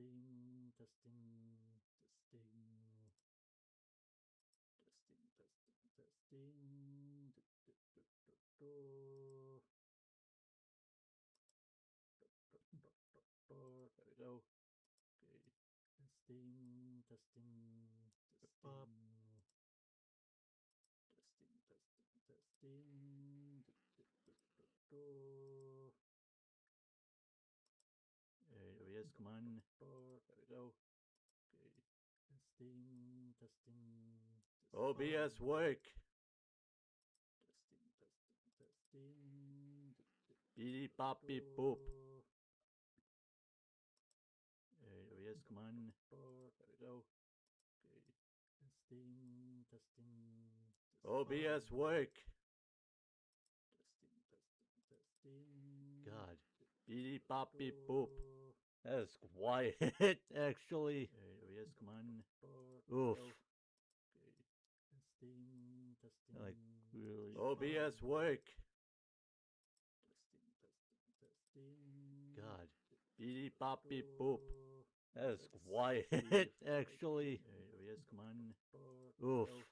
Testing, testing, testing. Testing, testing, testing. There we go. Okay. Testing, testing, testing. Testing, testing, testing. There he is, come on. There we go. Okay. Testing, testing, testing. OBS work. Testing, testing, testing. Beep bop beep boop. There he is, come on. There we go. Okay. Testing, testing, testing. OBS work. Testing, testing, testing. God. Beep bop beep boop. That's quiet, actually. There he is, come on. Oof. Okay. Testing, testing. Like, really. OBS work. Testing, testing, testing. God. Beep bop beep boop. That's quiet, actually. There he is, come on. Oof. Let's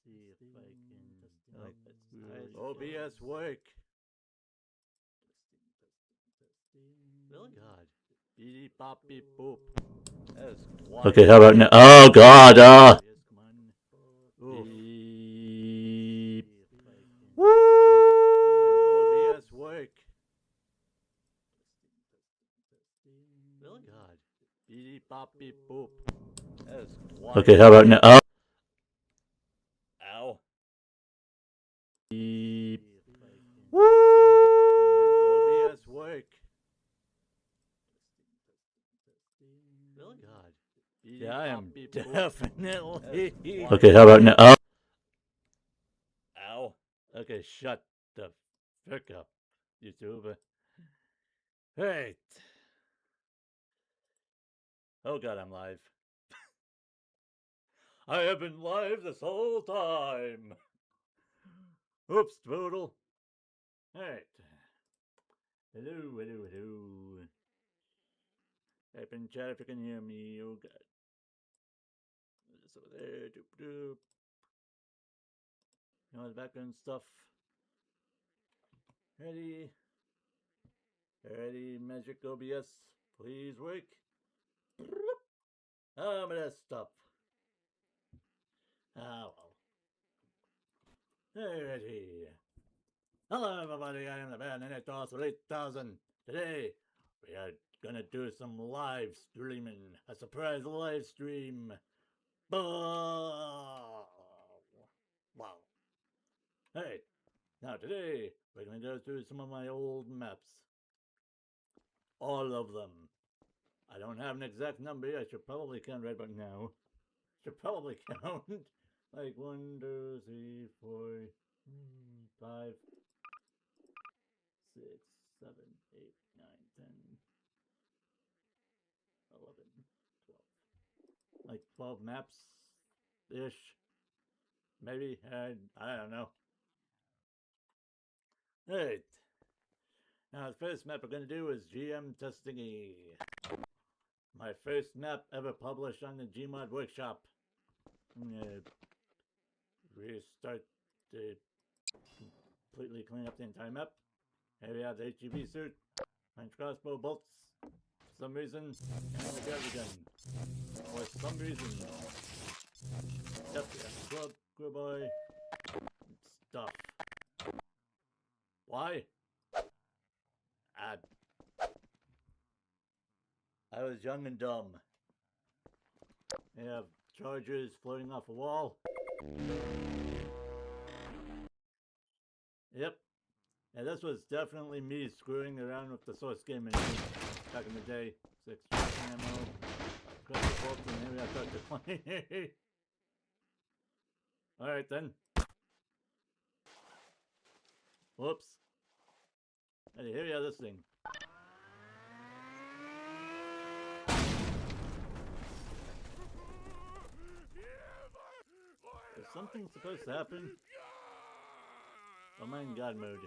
see if I can. Like, that's really. OBS work. Testing, testing, testing. Really? God. Beep bop beep boop. That's quiet. Okay, how about now? Oh God! Yes, come on. Beep. Woo! OBS work. Really? God. Beep bop beep boop. That's quiet. Okay, how about now? Oh. Ow. Beep. Woo! OBS work. Really? God. Yeah, I am definitely. Okay, how about now? Oh. Ow. Okay, shut the frick up, YouTube. Right. Oh God, I'm live. I have been live this whole time. Oops, Boodle. Alright. Hello, hello, hello. Type in chat if you can hear me. Oh God. This over there. Doop doop. You know the background stuff. Ready. Ready, Magic OBS. Please work. Oh, but that's stuff. Oh well. Alrighty. Hello everybody, I am the band and toss for 8,000. Today we are gonna do some live streaming. A surprise live stream. Wow. Alright. Now today we're gonna go through some of my old maps. All of them. I don't have an exact number. I should probably count right about now. Should probably count. Like 1, 2, 3, 4, 5, 6, 7, 8, 9, 10, 11, 12. Like 12 maps ish. Maybe. I don't know. Alright. Now the first map we're going to do is GM Testingy. My first map ever published on the Gmod Workshop. I'm going to restart to completely clean up the entire map. Here we have the HEV suit, French crossbow bolts, for some reason, and the Garry gun. For some reason. Yep, yeah, club, boy, stuff. Why? I was young and dumb. They have chargers floating off a wall. Yep. And this was definitely me screwing around with the source game back in the day. 6 ammo, crystal bolts, and maybe I thought to 20. Alright then. Whoops. Hey, here we have this thing. Is something supposed to happen? Oh, I'm in God mode.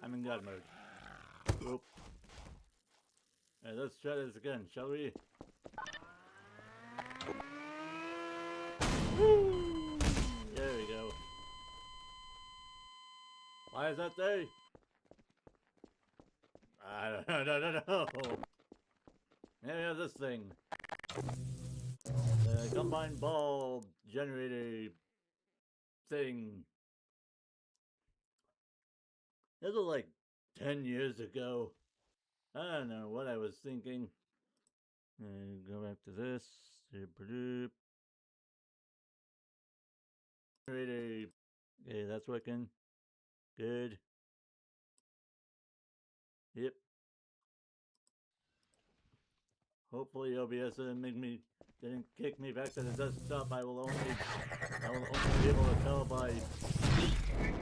I'm in God mode. Oop. Alright, let's try this again, shall we? Woo! There we go. Why is that there? I don't know. Now we have this thing. The combined ball generator thing. This was like 10 years ago. I don't know what I was thinking. Go back to this. Generator. Okay, that's working. Good. Yep. Hopefully OBS didn't kick me back to the desktop. I will only be able to tell by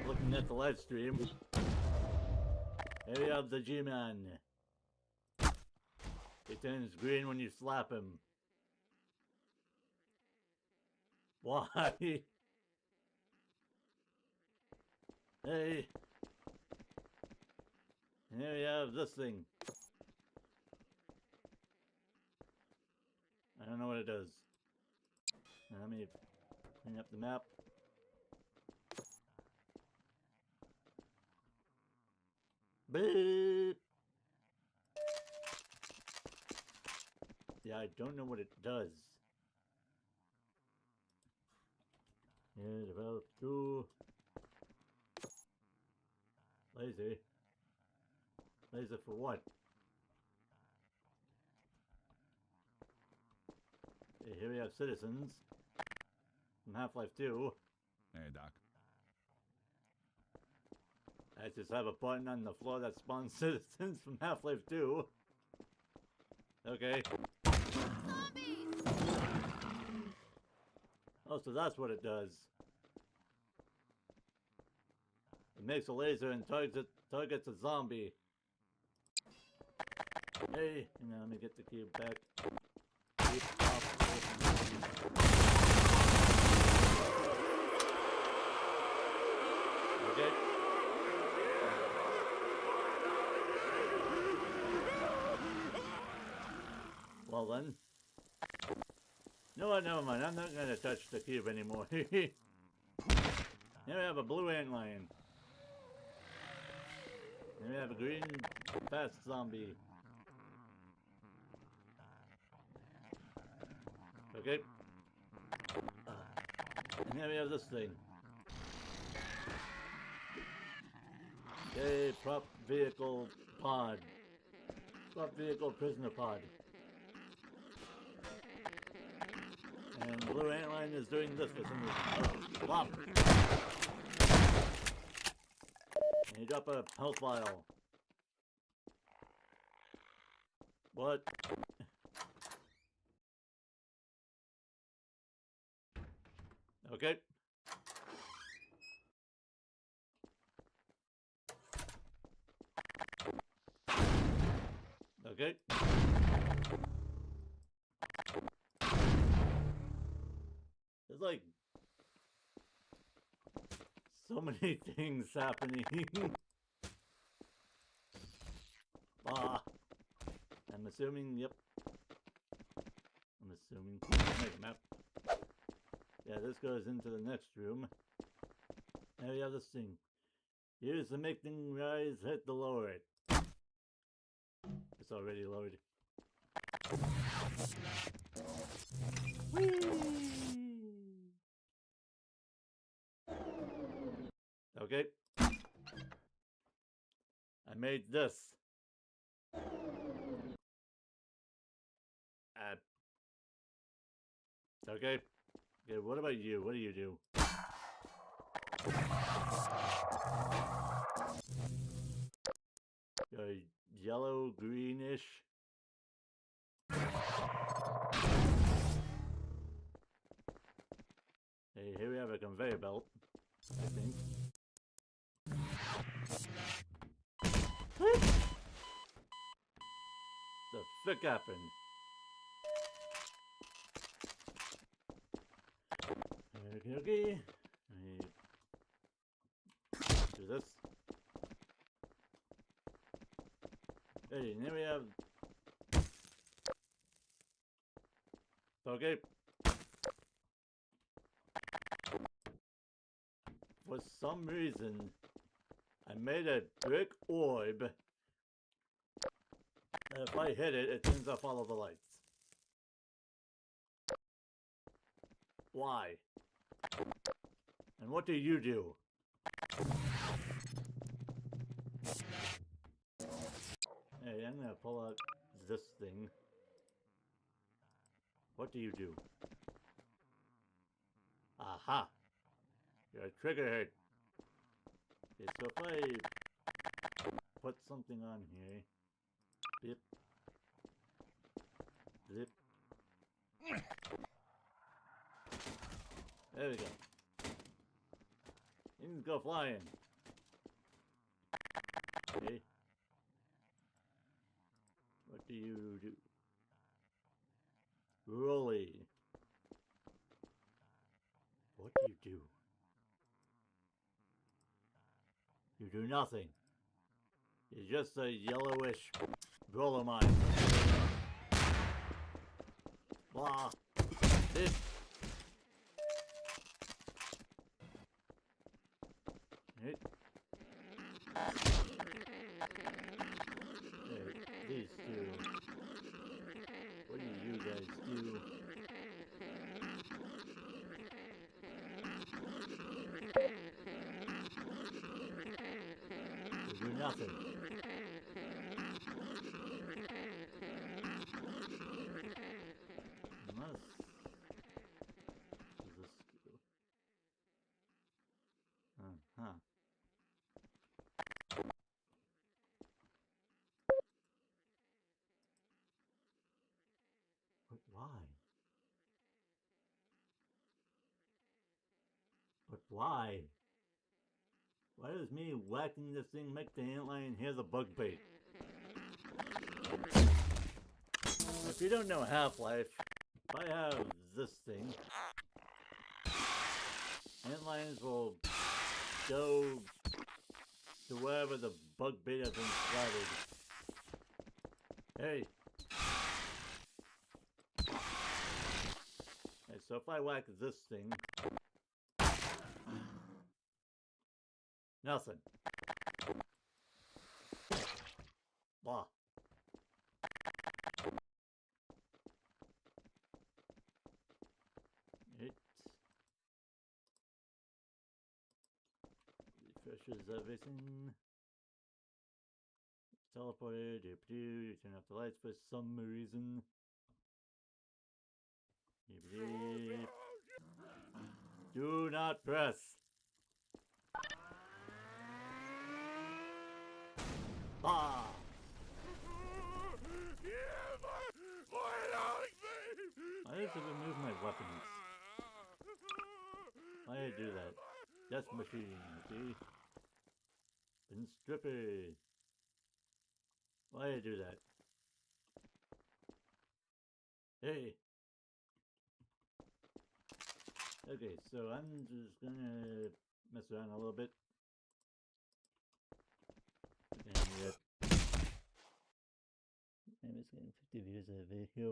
looking at the live stream. Here we have the G-Man. He turns green when you slap him. Why? Hey. Here we have this thing. I don't know what it does. Let me clean up the map. Beep. Yeah, I don't know what it does. Yeah, develop two. Laser. Laser for what? Okay, here we have citizens from Half-Life 2. Hey, Doc. I just have a button on the floor that spawns citizens from Half-Life 2. Okay. Oh, so that's what it does. It makes a laser and targets a zombie. Hey, now let me get the cube back. Okay. Well then. No, what? Never mind. I'm not gonna touch the cube anymore. Here we have a blue antlion. Here we have a green fast zombie. Okay. And here we have this thing. Okay, prop vehicle pod. Prop vehicle prisoner pod. And the blue antlion is doing this for some reason. Flop. And you drop a health vial. What? Okay. Okay. There's like so many things happening. Ah. I'm assuming, yep. I'm assuming. Make a map. Yeah, this goes into the next room. Now we have this thing. Use to make things rise, hit to lower it. It's already lowered. Whee! Okay. I made this. Okay. Okay, what about you? What do you do? You're yellow, greenish. Hey, here we have a conveyor belt, I think. What the frick happened? Okay. Do this. Hey, now we have Okay. For some reason, I made a brick orb. And if I hit it, it turns off all of the lights. Why? And what do you do? Hey, I'm gonna pull out this thing. What do you do? Aha! You're a triggerhead. Okay, so if I put something on here. Bip. Zip. There we go. Things go flying. Okay. What do you do? Rolly. What do you do? You do nothing. You're just a yellowish bromine. Blah. This. Right. There, these two. What do you guys do? You do nothing. Unless... What does this do? Huh. But why? But why? Why does me whacking this thing make the antlion hear the bug bait? If you don't know Half-Life, if I have this thing, antlions will go to wherever the bug bait has been splattered. Hey! Okay, so if I whack this thing... Nothing. Blah. It refreshes everything. Teleported, you turn off the lights for some reason. Do not press. Ah! I have to remove my weapons. Why did I do that? Death machine, see? Been strippy. Why did I do that? Hey! Okay, so I'm just gonna mess around a little bit. And I'm just getting 50 views of the video.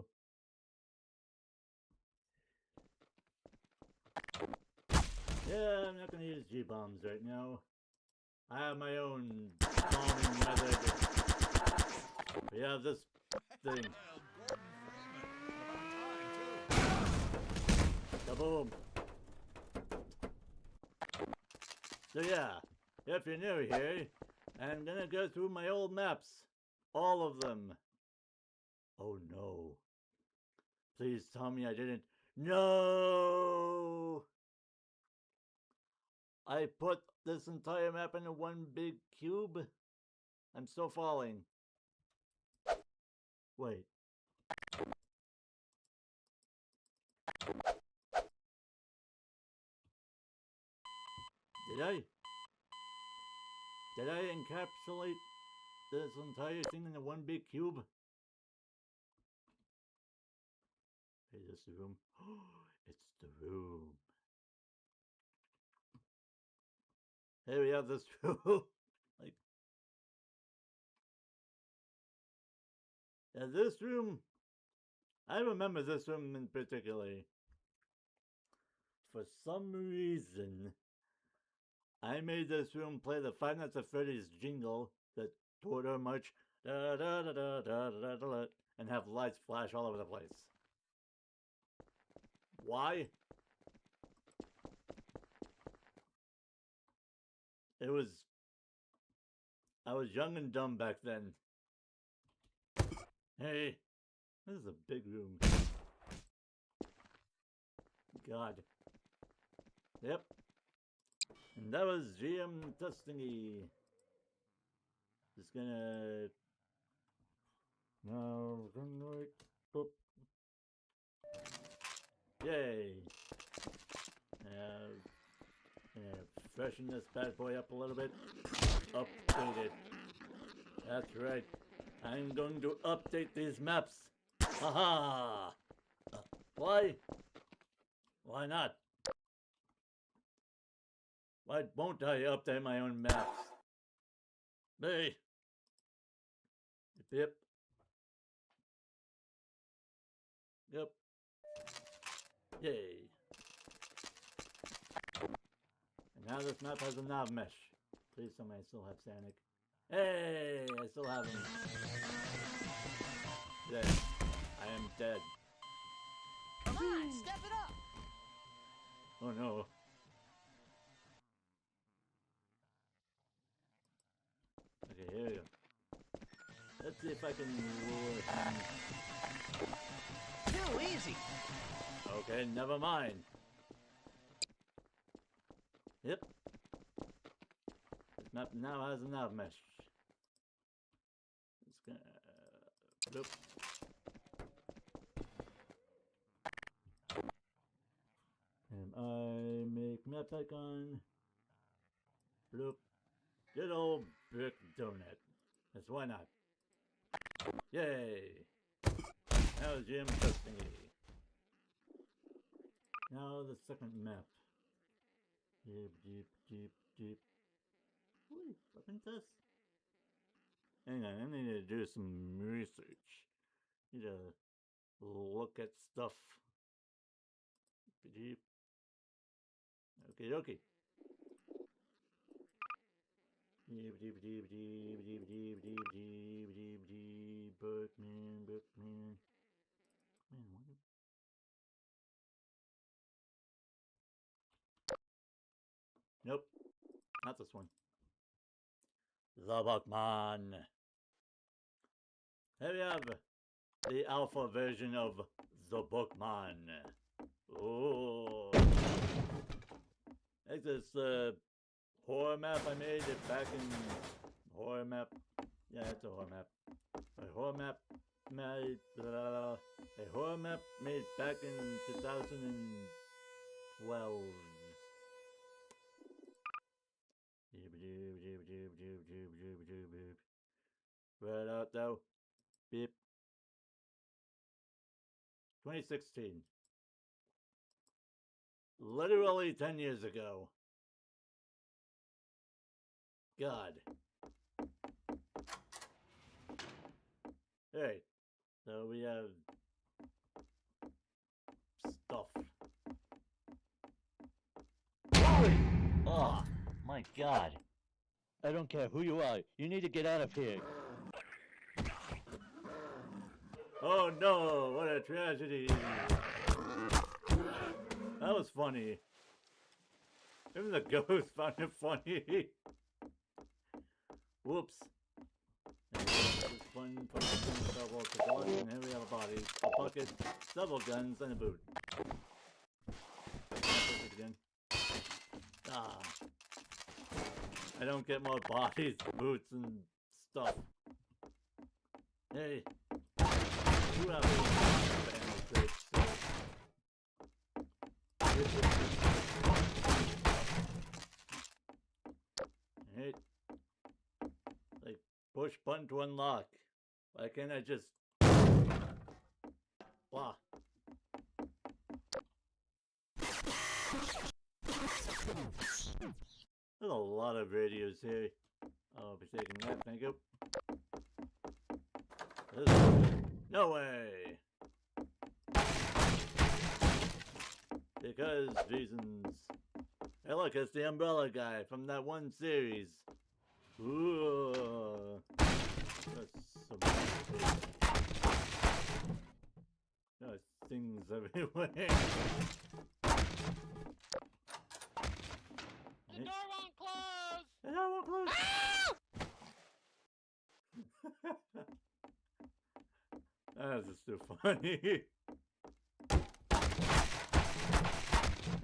Yeah, I'm not gonna use G-bombs right now. I have my own bombing method. We have this thing. Kaboom! So yeah, if you're new here, I'm gonna go through my old maps. All of them. Oh no. Please tell me I didn't. No! I put this entire map into one big cube? I'm still falling. Wait. Did I encapsulate this entire thing into one big cube? Hey, this room. It's the room. Hey, we have this room. Like, yeah, this room. I remember this room in particular. For some reason, I made this room play the Five Nights at Freddy's jingle, the Twitter March, da da da da da da da, and have lights flash all over the place. Why? I was young and dumb back then. Hey, this is a big room. God. Yep. And that was GM Testingy. Just gonna... No, boop. Yay. Freshen this bad boy up a little bit. Update it. That's right. I'm going to update these maps. Haha! Why? Why not? Why won't I update my own maps? Hey! Yep. Yep. Yay. And now this map has a nav mesh. Please tell me I still have Sanic. Hey! I still have him. Dead. I am dead. Come on, step it up! Oh no. Okay, here we go. Let's see if I can lure him. Too easy! Okay, never mind. Yep. This map now has a nav mesh. It's gonna... Bloop. And I make map icon. Bloop. Good old brick donut. That's why not. Yay! Now Jim testing it. Now the second map. Deep, deep, deep, deep. Holy fucking test. Hang on, I need to do some research. Need to look at stuff. Deep. Okay, okay. Deep, deep, deep, deep, deep, deep, deep, deep, deep, deep, Bookman, Bookman. Man, what? Nope, not this one. The Bookman. Here we have the alpha version of the Bookman. Oh, it's this horror map I made it back in horror map. Yeah, it's a horror map. A horror map made back in 2012. Right out though. Beep. 2016. Literally 10 years ago. God. Hey, so we have stuff. Oh, my God. I don't care who you are. You need to get out of here. Oh no, what a tragedy. That was funny. Even the ghost found it funny. Whoops. It's fun, double, and here we have a body, a bucket, double guns, and a boot. Again. Ah. I don't get more bodies, boots, and stuff. Hey. You have Hey. Like, push button to unlock. Why can't I just... Blah. There's a lot of radios here. I'll be taking that, thank you. No way! Because reasons. Hey look, it's the umbrella guy from that one series. Ooh. That's so there's things everywhere. The door won't close! The door won't close! That's just too funny.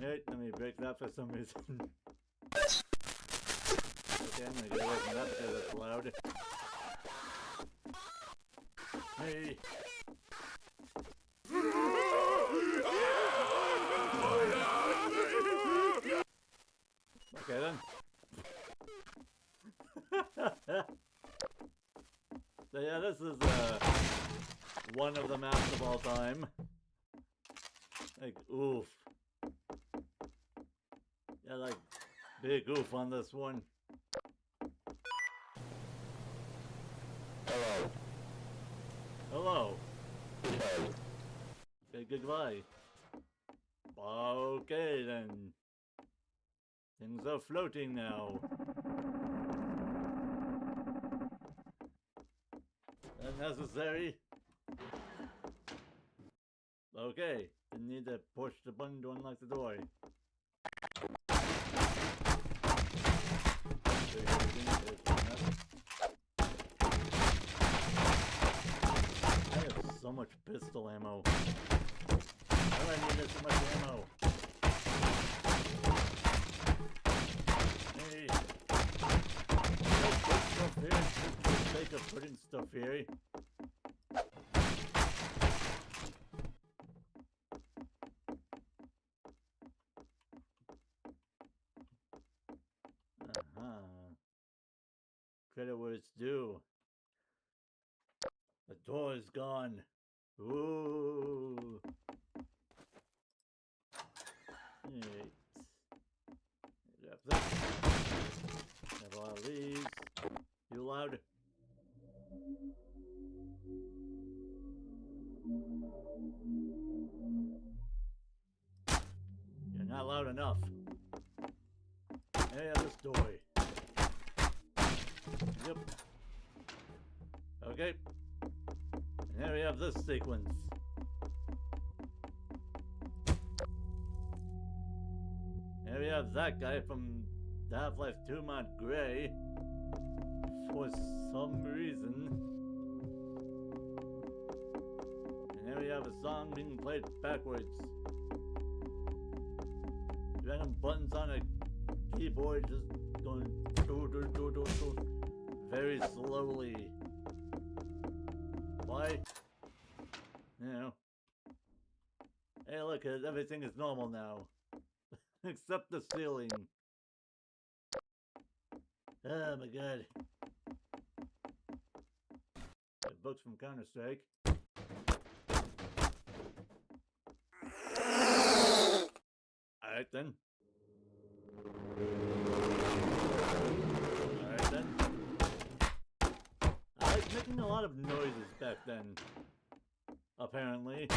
Hey, let me break that for some reason. Okay, I'm gonna get away from that because it's loud. Hey! Okay then. So yeah, this is one of the maps of all time. Like, oof. Yeah, like, big oof on this one. Hello. Hello. Hey. Okay, goodbye. Okay then. Things are floating now. Unnecessary. Okay, didn't need to push the button to unlock the door. I have so much pistol ammo. Why do I need so much ammo? Hey. Put stuff here for the sake of putting stuff here. Credit where it's due. The door is gone. Ooh. Alright. Grab this. Have a lot of these. You loud? You're not loud enough. Hey, this door. Yep. Okay. And here we have this sequence. Here we have that guy from Half-Life 2 mod Gray. For some reason. And here we have a song being played backwards. Random buttons on a keyboard just going do very slowly. Why? You know. Hey look, everything is normal now. Except the ceiling. Oh my god. Books from Counter-Strike. Alright then. Alright then. I was making a lot of noises back then. Apparently.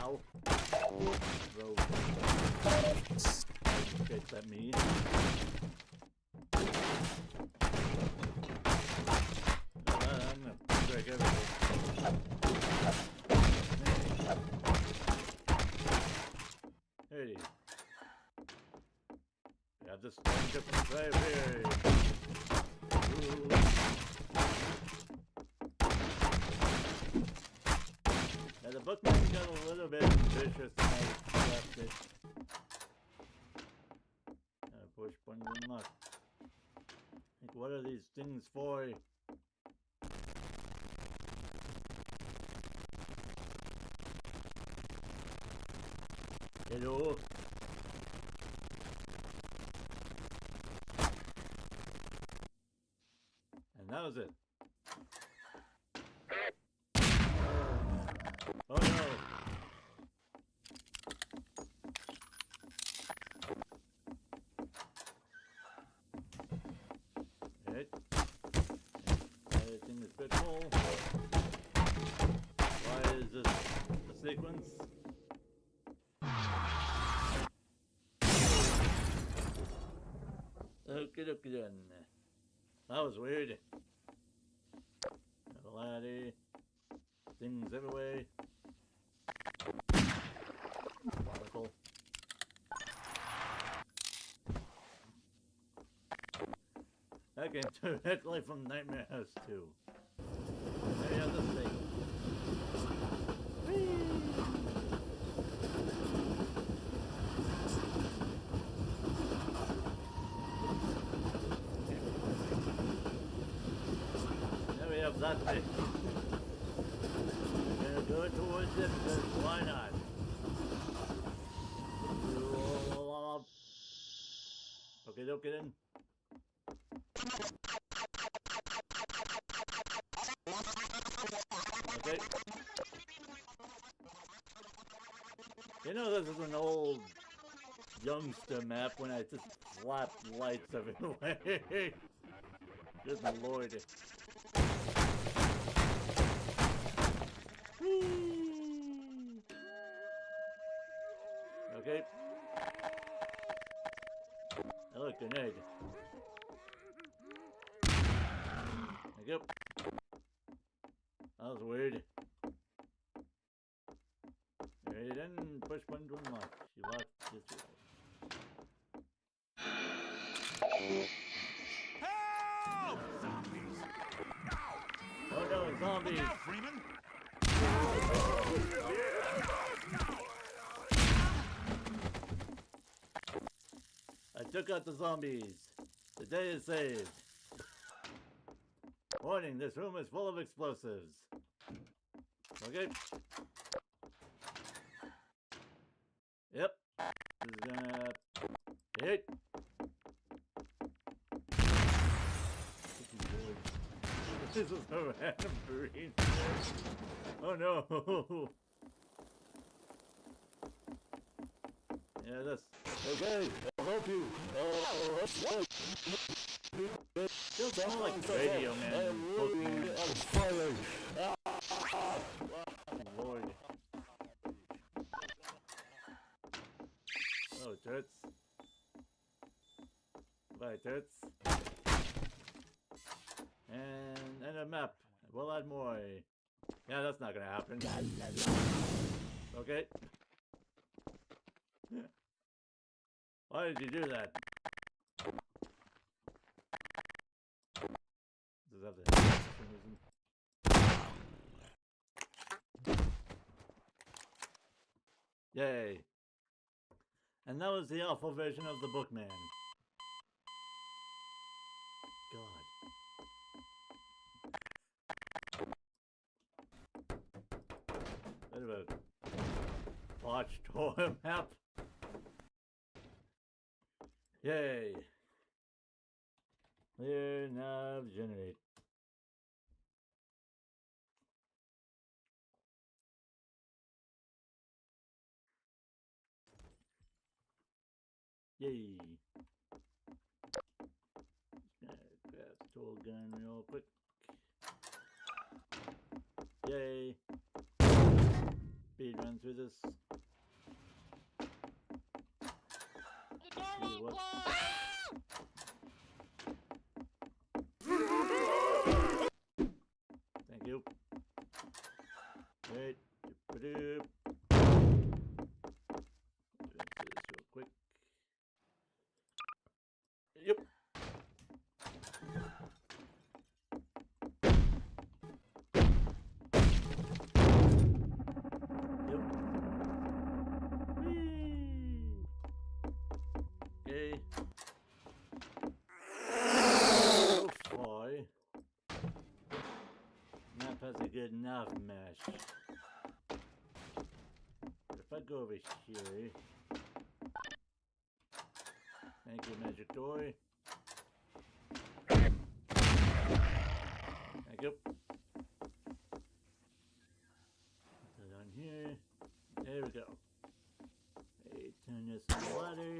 Ow. Throw. Escapes at me. I'm gonna break everything. Hey. We have this one different drive here. Ooh. Yeah, the bookmark got a little bit vicious and I left it. Push button unlock. Like, what are these things for? Hello? And that was it. Oh no! Right. Everything is pretty cool. Why is this a sequence? Okie dokie then. That was weird. A ladder. Things everywhere. Particle. That came directly from Nightmare House 2. Any other thing? Now we have that thing. We're gonna go towards it because why not? Okay, don't get in. Okay. You know this is an old youngster map when I just slapped lights everywhere. Good lord. Whee! Okay. Oh, grenade. Thank you. That was weird. Ready then? Push button to unlock. You lock this way. Help! Zombies! Oh no, zombies! Now, Freeman! I took out the zombies. The day is saved. Warning, this room is full of explosives. Okay. Yep. This is gonna hit. This is a random green. Oh no. Yeah, that's okay. I'll help you. Still sounds like Radio Man. Lord. Oh, turrets. Bye, turrets. And a map. We'll add more. Yeah, that's not gonna happen. Okay. Why did you do that? Does it have the for some reason? Yay. And that was the alpha version of the Bookman. God. Bit of a botched horror map. Yay. Clear nav generate. Yay. Just gonna grab the tool gun real quick. Yay. Speed run through this. The door won't what- close! Thank you. Wait. Doop-a-doop. Do this real quick. Yep. Yep. Whee! Okay. So far, map has a good enough mesh. If I go over here, thank you, magic door. Thank you. Put it on here. There we go. Hey, turn this on the ladder.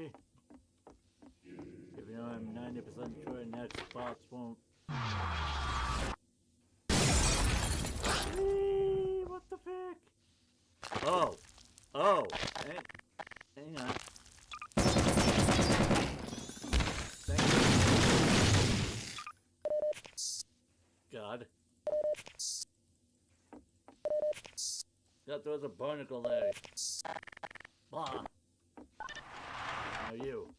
Even though I'm 90% sure next spots won't. Whee! What the frick? Oh. Oh. Hang on. Thank you. there was a barnacle there. Blah. Now you.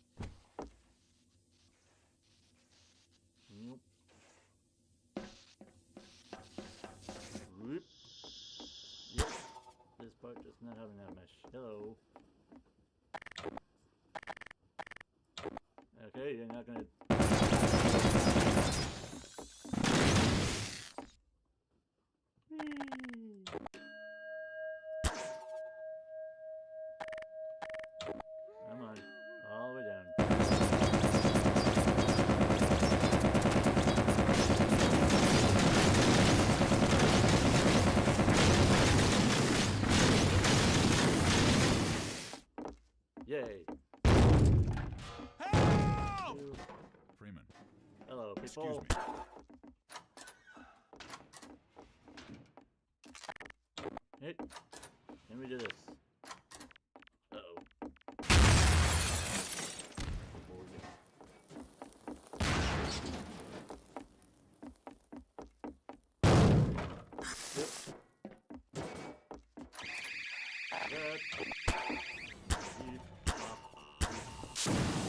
Nope. Whoop. Yep. This part does not have that mesh. Hello. Okay, you're not gonna... Come on, all the way down. Yay. Help! Freeman. Hello, people. Excuse me. Hey, let me do this. Uh-oh. Oh, yeah. Yep. That.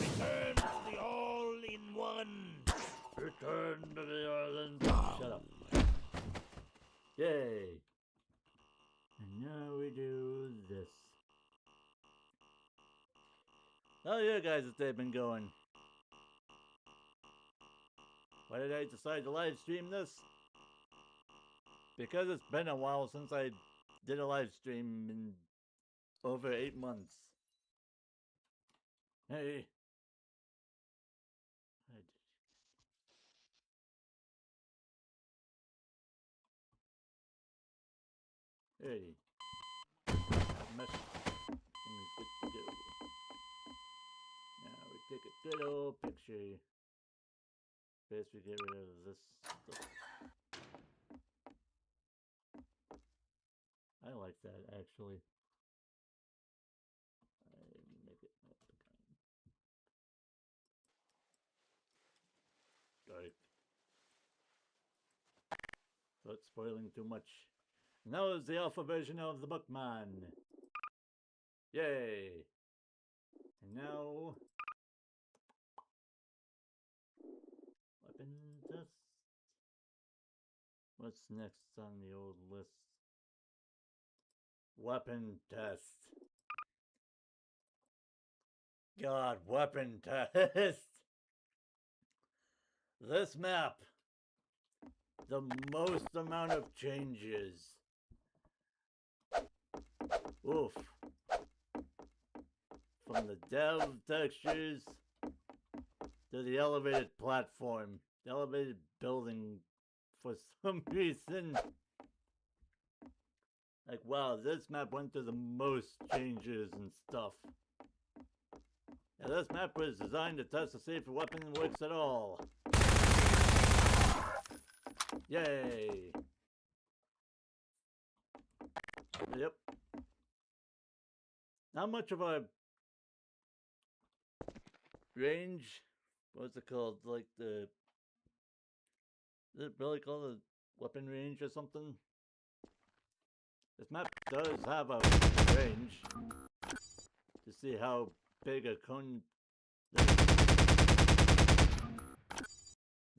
Return to the all-in-one. Return to the all-in. Shut up. Yay. And now we do this. How you guys have been going? Why did I decide to live stream this? Because it's been a while since I did a live stream in over 8 months. Hey. Hey. Mesh thing is good to go. Now we take a good old picture. First we get rid of this stuff. I like that actually. I make it multiplying. Got it. So it's spoiling too much. Now is the alpha version of the Bookman. Yay! And now weapon test. What's next on the old list? Weapon test. God, weapon test. This map, the most amount of changes. Oof. From the dev textures to the elevated platform, the elevated building, for some reason. Like, wow, this map went through the most changes and stuff. Yeah, this map was designed to test to see if the weapon works at all. Yay! Yep. Not much of a range. What's it called? Like the... Is it really called a weapon range or something? This map does have a range to see how big a cone...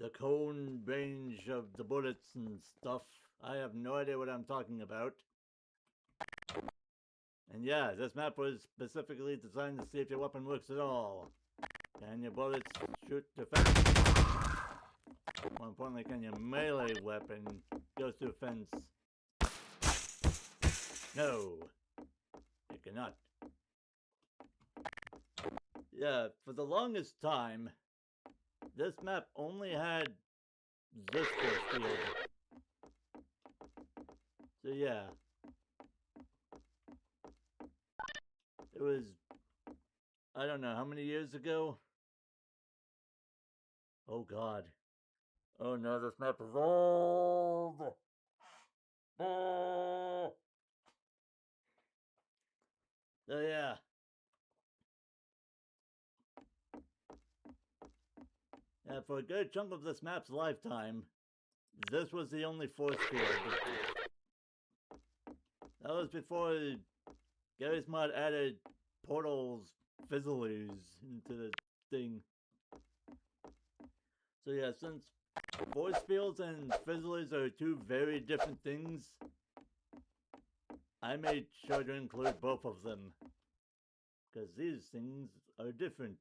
The cone range of the bullets and stuff. I have no idea what I'm talking about. And yeah, this map was specifically designed to see if your weapon works at all. Can your bullets shoot defense? More importantly, can your melee weapon go through fence? No, it cannot. Yeah, for the longest time, this map only had this force field. So yeah. It was, I don't know, how many years ago? Oh god. Oh no, this map is old! Oh! So yeah. Yeah, for a good chunk of this map's lifetime, this was the only force field. That was before Garry's mod added portals, fizzlers into the thing. So yeah, since force fields and fizzlers are two very different things, I made sure to include both of them. Because these things are different.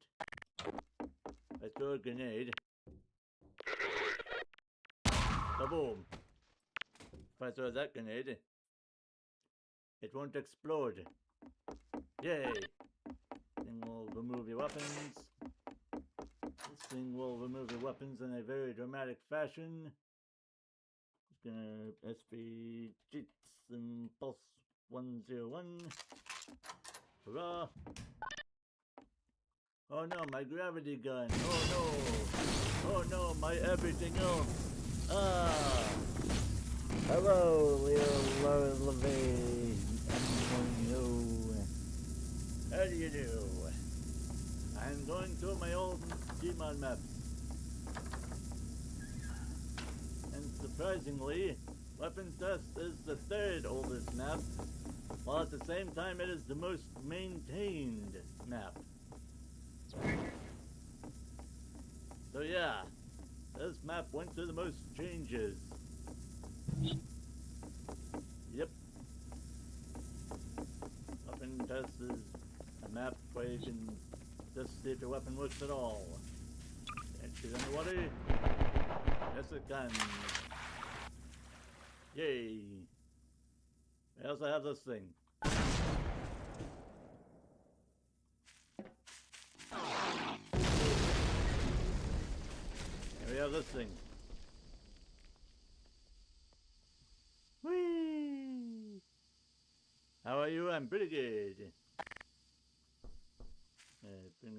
I throw a grenade. Kaboom! If I throw that grenade, it won't explode. Yay! Thing will remove your weapons. This thing will remove your weapons in a very dramatic fashion. It's gonna SP Cheats Impulse 101. Hurrah! Oh no, my gravity gun! Oh no! Oh no, my everything else! Ah! Hello, Leo Levy. How do you do? I'm going through my old Gmod maps. And surprisingly, Weapons Test is the third oldest map, while at the same time it is the most maintained map. So yeah, this map went through the most changes. Yep. Weapon Test is a map where you can just see if your weapon works at all. Can't shoot anybody. Yes it can. Yay. I also have this thing. And we have this thing. Whee! How are you? I'm pretty good. Bring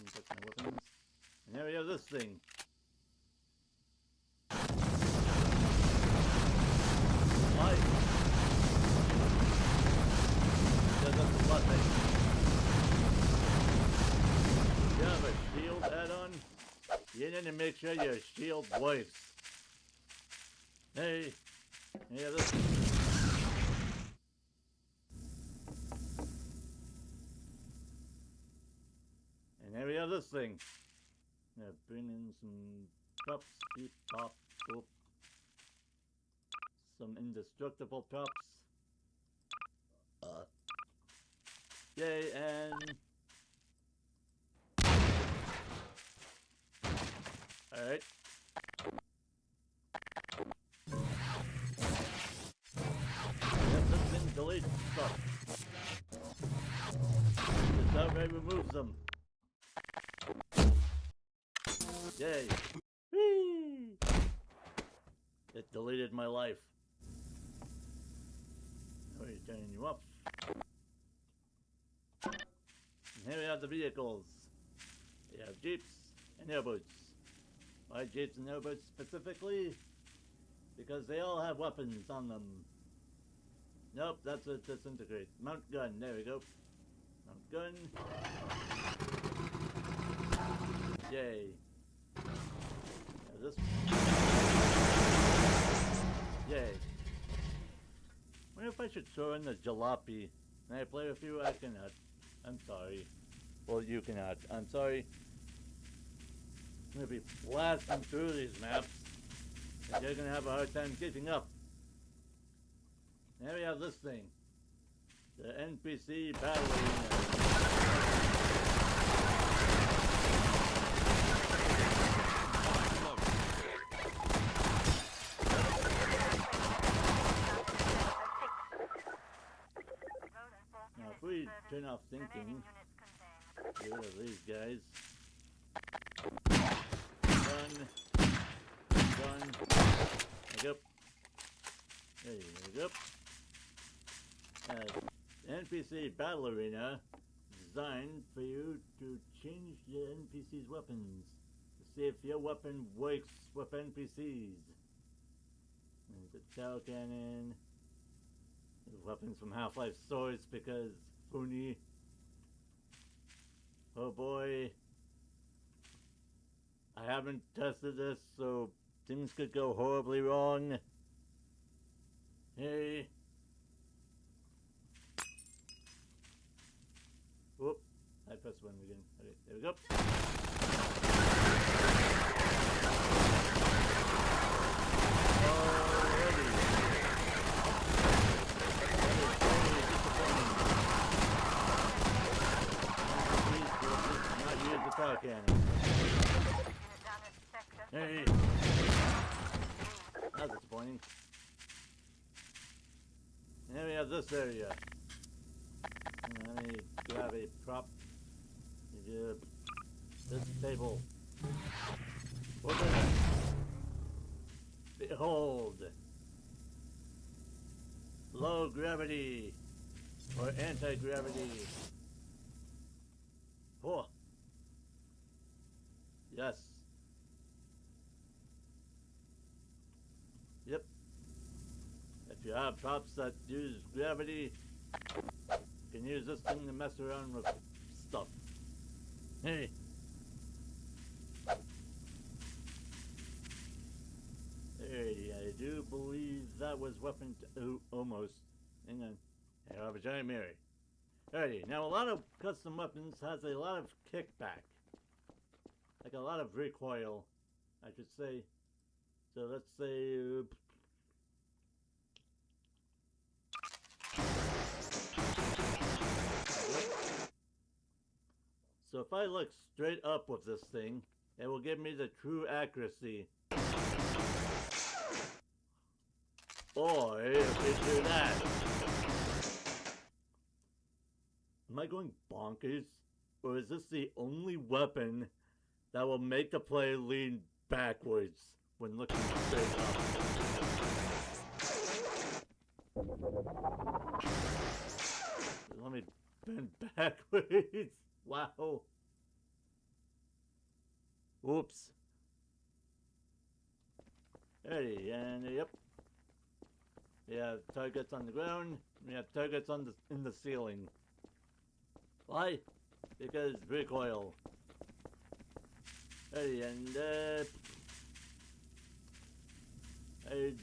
back my weapons. And here we have this thing. Light. Does up the button. If you have a shield add-on, you need to make sure your shield works. Hey, yeah, this. And here we have this thing. Now bring in some props, beep, pop, boop. Some indestructible props. Yay, and... Alright. This thing deletes stuff. This outright removes them. Yay. Whee! It deleted my life. Now we're turning you up. And here we have the vehicles. We have Jeeps and airboats. Why Jeeps and airboats specifically? Because they all have weapons on them. Nope, that's a disintegrate. Mount gun, there we go. Mount gun. Yay. Now this. Yay. Wonder if I should throw in the jalopy. Can I play with you? I cannot. I'm sorry. Well, you cannot. I'm sorry. I'm gonna be blasting through these maps, and you're gonna have a hard time keeping up. Now we have this thing. The NPC battle arena. We turn off thinking. Get rid of these guys. Gun. There you go. There you go. NPC battle arena designed for you to change the NPC's weapons to see if your weapon works with NPCs. There's a tower cannon. Weapons from Half-Life swords because Funi. Oh boy. I haven't tested this, so things could go horribly wrong. Hey. press one again. Okay, there we go. Alrighty. Not use the power cannon. Hey! That's disappointing. And then we have this area. Let me grab a prop. This table. Open it. Behold! Low gravity or anti-gravity. Oh. Yes. Yep. If you have props that use gravity, you can use this thing to mess around with stuff. Hey. Hey, I do believe that was weapon. Oh, almost. Hang on. I have a giant mirror. Alrighty, now a lot of custom weapons has a lot of kickback. Like a lot of recoil, I should say. So let's say... So if I look straight up with this thing, it will give me the true accuracy. Or if we do that... Am I going bonkers? Or is this the only weapon that will make the player lean backwards when looking straight up? Let me bend backwards. Wow. Oops. Hey, and yep. We have targets on the ground. We have targets on in the ceiling. Why? Because recoil. Hey, and I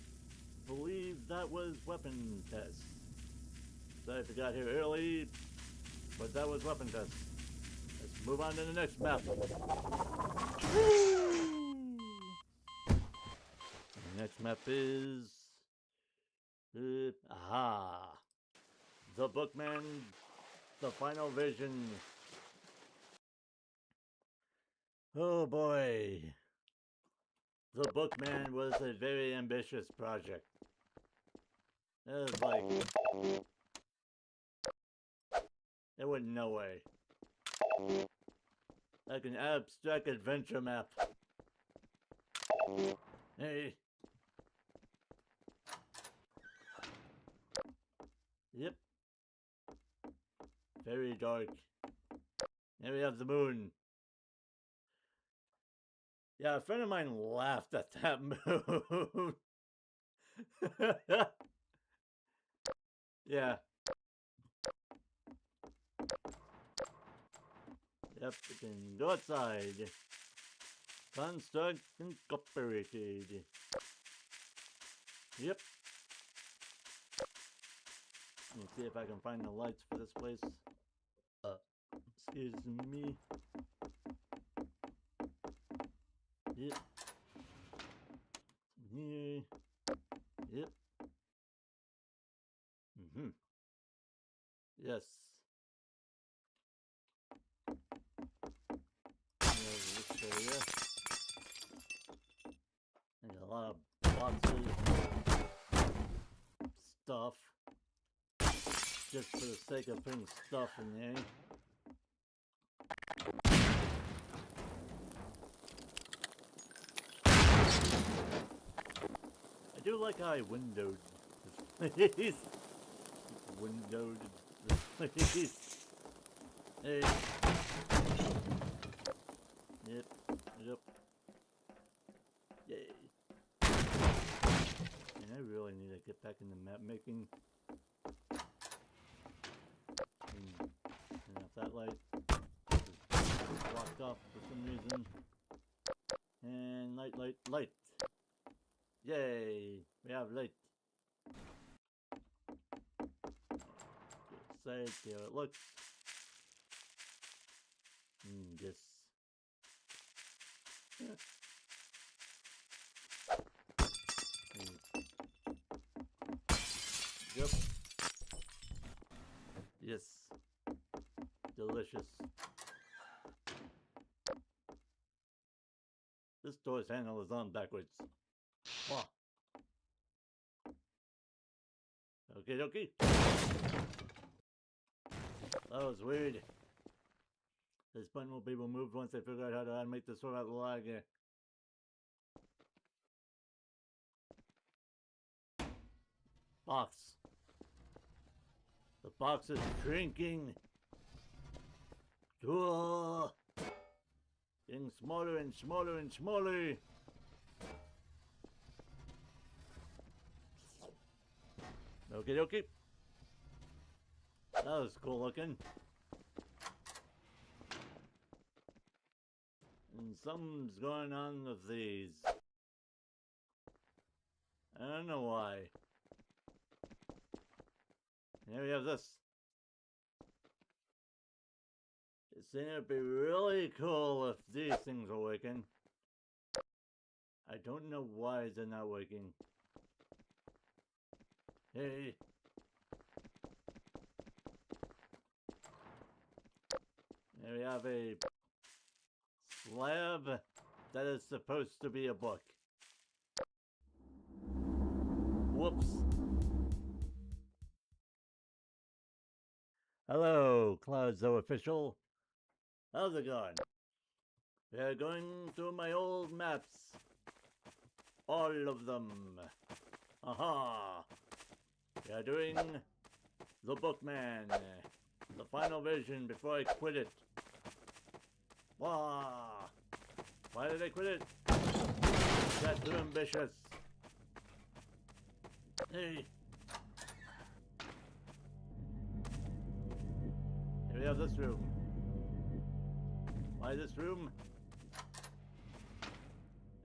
believe that was weapon test. So I forgot here early, but that was weapon test. Let's move on to the next map. The next map is aha, the Bookman, the final vision. Oh boy, the Bookman was a very ambitious project. It was like, it went no way. Like an abstract adventure map. Hey. Yep. Very dark. Here we have the moon. Yeah, a friend of mine laughed at that moon. Yeah. Yep, we can go outside. Construct Incorporated. Yep. Let me see if I can find the lights for this place. Excuse me. Yep. Here. Yep. Yes. There's this area. There's a lot of boxes, stuff, just for the sake of putting stuff in there. I do like how I windowed this place. Windowed this place. Hey. Yep. Yep. Yay. And I really need to get back into map making. And if that light is blocked off for some reason. And light, light, light. Yay! We have light. Side, see how it looks. Yes. Yep. Yes. Delicious. This door's handle is on backwards. Wow. Okay, okay. That was weird. This button will be removed once I figure out how to animate this without lag. Box. The box is shrinking. Getting smaller and smaller and smaller. Okay, okay. That was cool looking. And something's going on with these. I don't know why. Here we have this. It's gonna be really cool if these things are working. I don't know why they're not working. Hey. Here we have a slab that is supposed to be a book. Whoops. Hello, Cloudzo official. How's it going? We're going through my old maps. All of them. Aha! We are doing the Bookman. The final version before I quit it. Wah! Why did I quit it? Got too ambitious. Hey! Here we have this room. Why this room?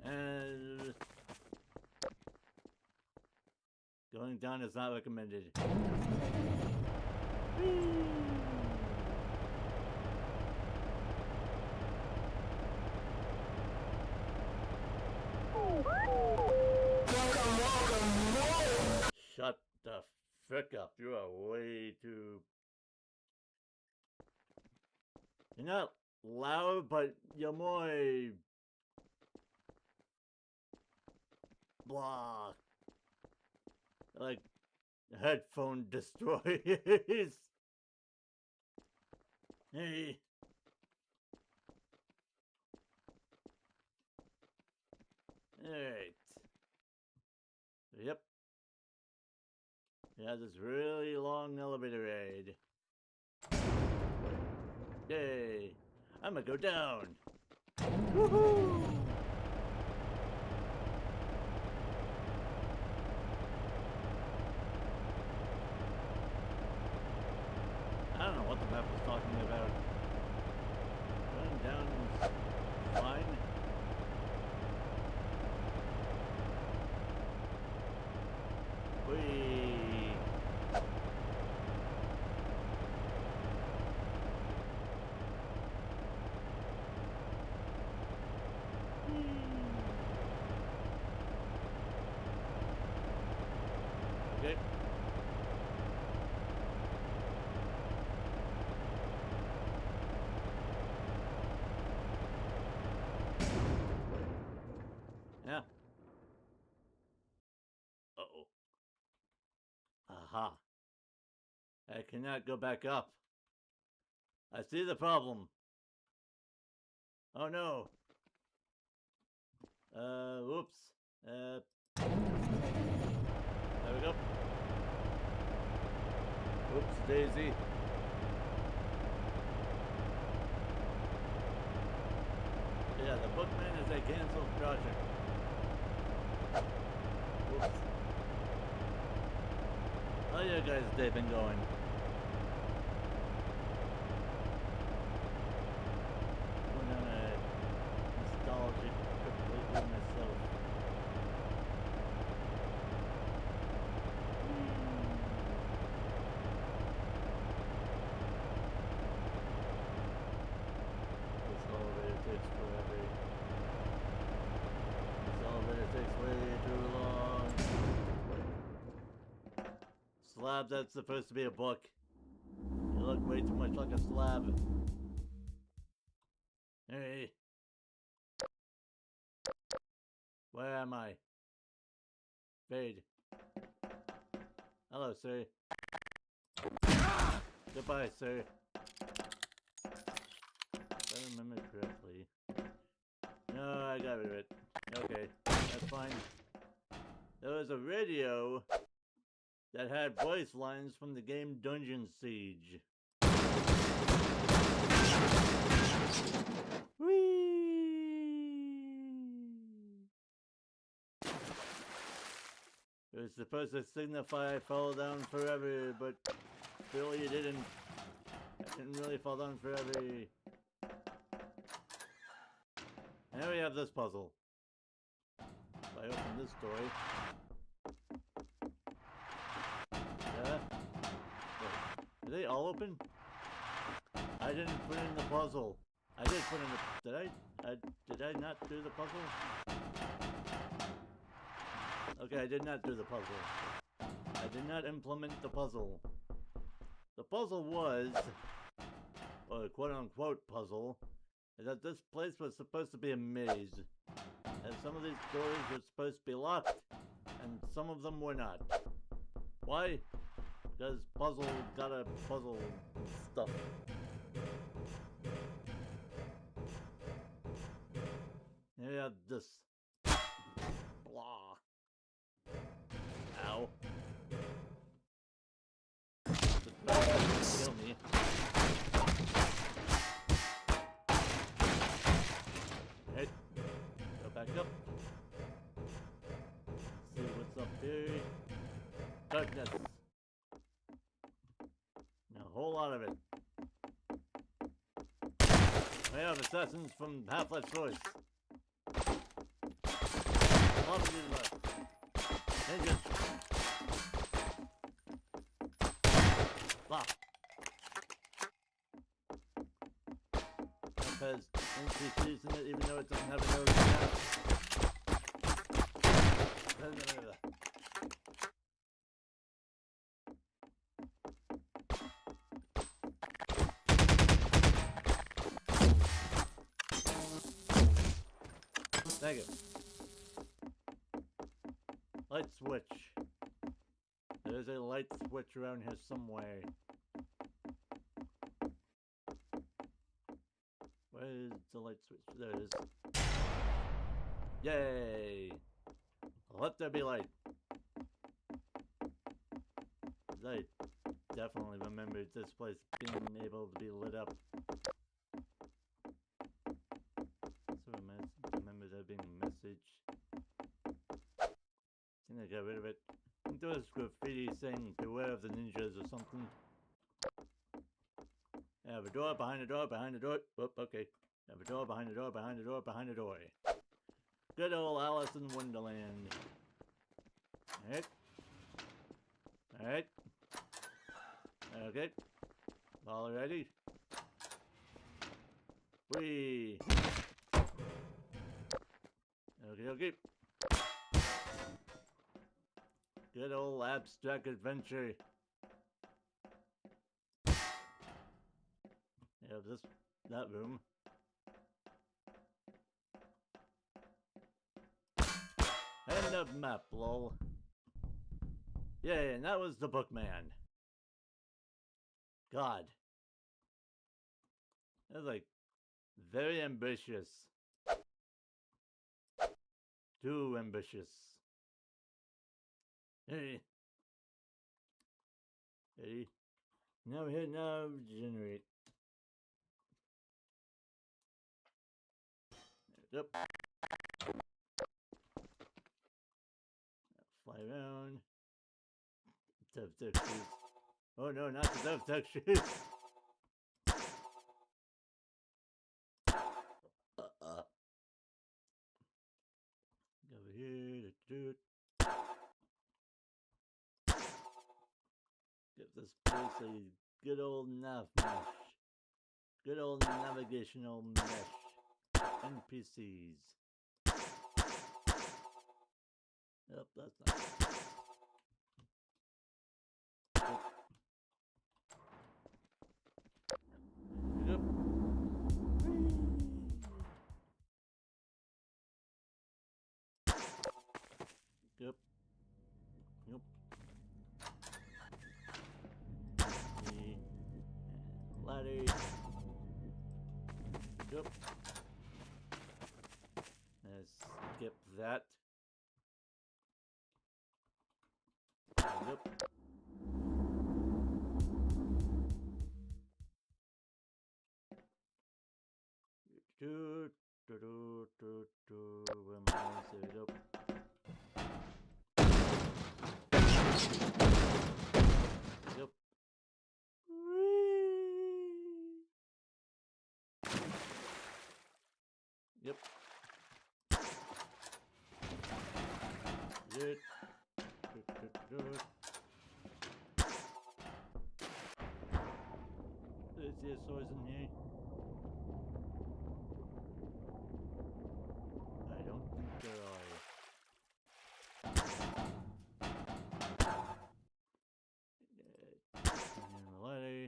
And going down is not recommended. Shut the frick up. You are way too... You're not loud, but you're more... blah. Like headphone destroyers. Hey. Alright. Yep. Yeah, this really long elevator ride. Yay. I'm gonna go down. Woohoo! I don't know what the map was talking about. Going down is fine. Whee! Okay. Yeah. Uh-oh. Aha. I cannot go back up. I see the problem. Oh no. Whoops. There we go. Whoops, daisy. Yeah, the Bookman is a cancelled project. Whoops. How you guys day been going? Going on a nostalgic trip lately myself. slab that's supposed to be a book. You look way too much like a slab. Hey. Where am I? Fade. Hello, sir. Goodbye, sir. If I remember correctly. No, I got rid of it. Okay, that's fine. There was a radio that had voice lines from the game Dungeon Siege. It was supposed to signify I fell down forever, but really it didn't. I didn't really fall down forever. Now we have this puzzle. If I open this door... Yeah? Wait, are they all open? I didn't put in the puzzle. I did put in the... Did I not do the puzzle? Okay, I did not do the puzzle. I did not implement the puzzle. The puzzle was, or a quote-unquote puzzle, is that this place was supposed to be a maze. And some of these doors were supposed to be locked, and some of them were not. Why? Because puzzle gotta puzzle stuff. Here we have this. Blah. Ow. Kill me. Hey. Go back up. See what's up here. Darkness. A whole lot of it. We have assassins from Half-Life Source. Love to the left. Ninjas. Blah. That has NPCs in it, even though it doesn't have a nose now. Thank you. Light switch. There's a light switch around here somewhere. Where is the light switch? There it is. Yay! Let there be light. I definitely remembered this place being able to be lit up. So remember there being a message. I think I got rid of it. I think there was graffiti saying beware of the ninjas or something. I have a door behind a door behind a door. Whoop, okay. I have a door behind a door behind a door behind a door. Good old Alice in Wonderland. Alright. Alright. Okay. All ready? Whee! Okay, okay. Good old abstract adventure. Yeah, that room. End of map, lol. Yeah, and that was the Bookman. God. That was like very ambitious. Too ambitious. Hey. Hey. Now hit now generate. Yep. Fly around. Dev textures. Oh no, not the dev textures. Over here. Give this place a good old nav mesh. Good old navigational mesh. NPCs. Yep, that's nice. Yep. Yep. Yep. Ladder. Yep. Let's skip that. Yep. Where am I? Set it up. Yep. Yep. Good. There's the SOS in here. I don't think there are. Turn in the ladder.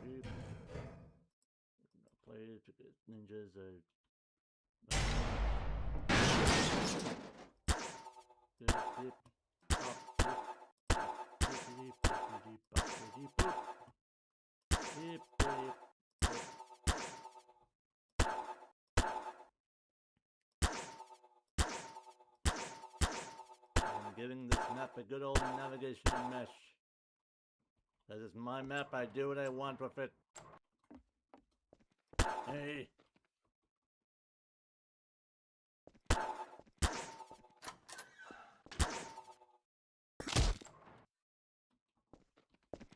Good. Players because ninjas are. Dip. I'm giving this map a good old navigational mesh. That is my map. I do what I want with it. Hey.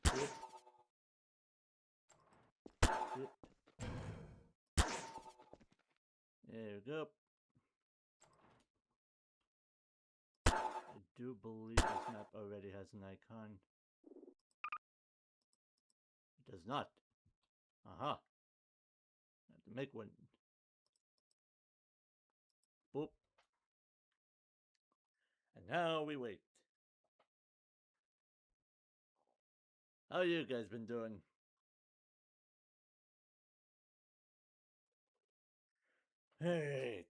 Yep. Yep. There we go. I do believe this map already has an icon. It does not. Aha. I have to make one. Boop. And now we wait. How you guys been doing? Alright.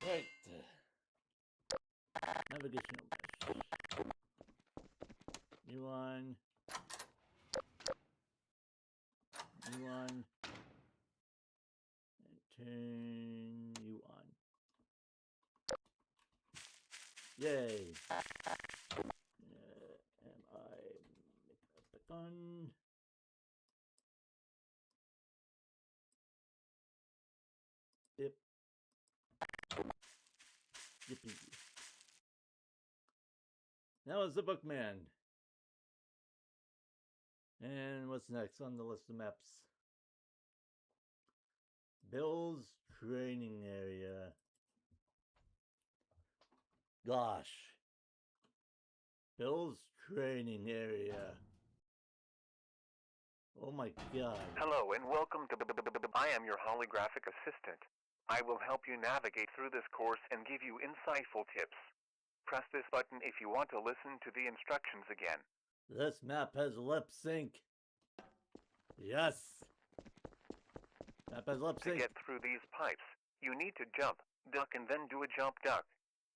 Right. Navigational mesh. New one. New one. And turn you on. Yay. Am I making up the gun? Yep. Yippee. Now it's the Bookman. And what's next on the list of maps? Bill's training area. Gosh. Bill's training area. Oh my god. Hello and welcome to I am your holographic assistant. I will help you navigate through this course and give you insightful tips. Press this button if you want to listen to the instructions again. This map has lip sync. Yes. Map has lip sync. To get through these pipes, you need to jump, duck, and then do a jump duck.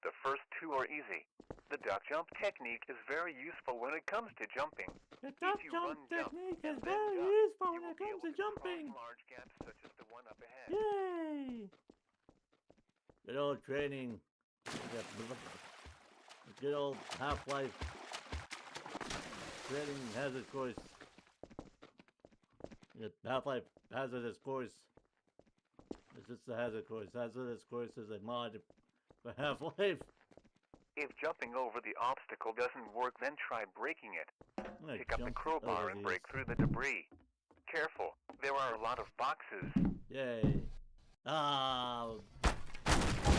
The first two are easy. The duck jump technique is very useful when it comes to jumping. The duck jump technique is very useful when it comes to jumping. Large gaps such as the one up ahead. Yay! Good old training. Good old Half-Life training hazard course. Half-Life hazardous course. It's just a hazard course. Hazardous course is a mod for Half-Life. If jumping over the obstacle doesn't work, then try breaking it. Pick up the crowbar and break through the debris. Careful, there are a lot of boxes. Yay. We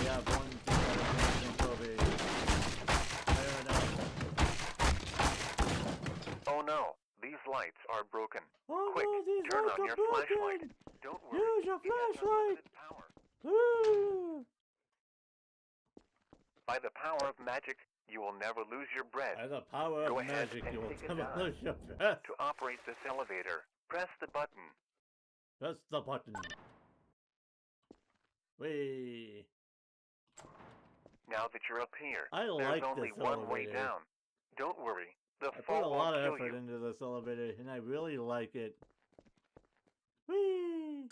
have 1, 2, 3, 4, 5, 6, 7, 8. Fair enough. these lights are broken. Oh Quick, no, these turn lights on are your broken! flashlight. Don't worry. Use your it has flashlight! unlimited power. Ooh. By the power of magic, you will never lose your breath. By the power Go of ahead magic, and you will take a never dive. lose your breath. To operate this elevator, press the button. Press the button. Whee! Now that you're up here, I there's like only this one way elevator. down. Don't worry, the I put fall a won't lot of kill effort you. into this elevator, and I really like it. Whee!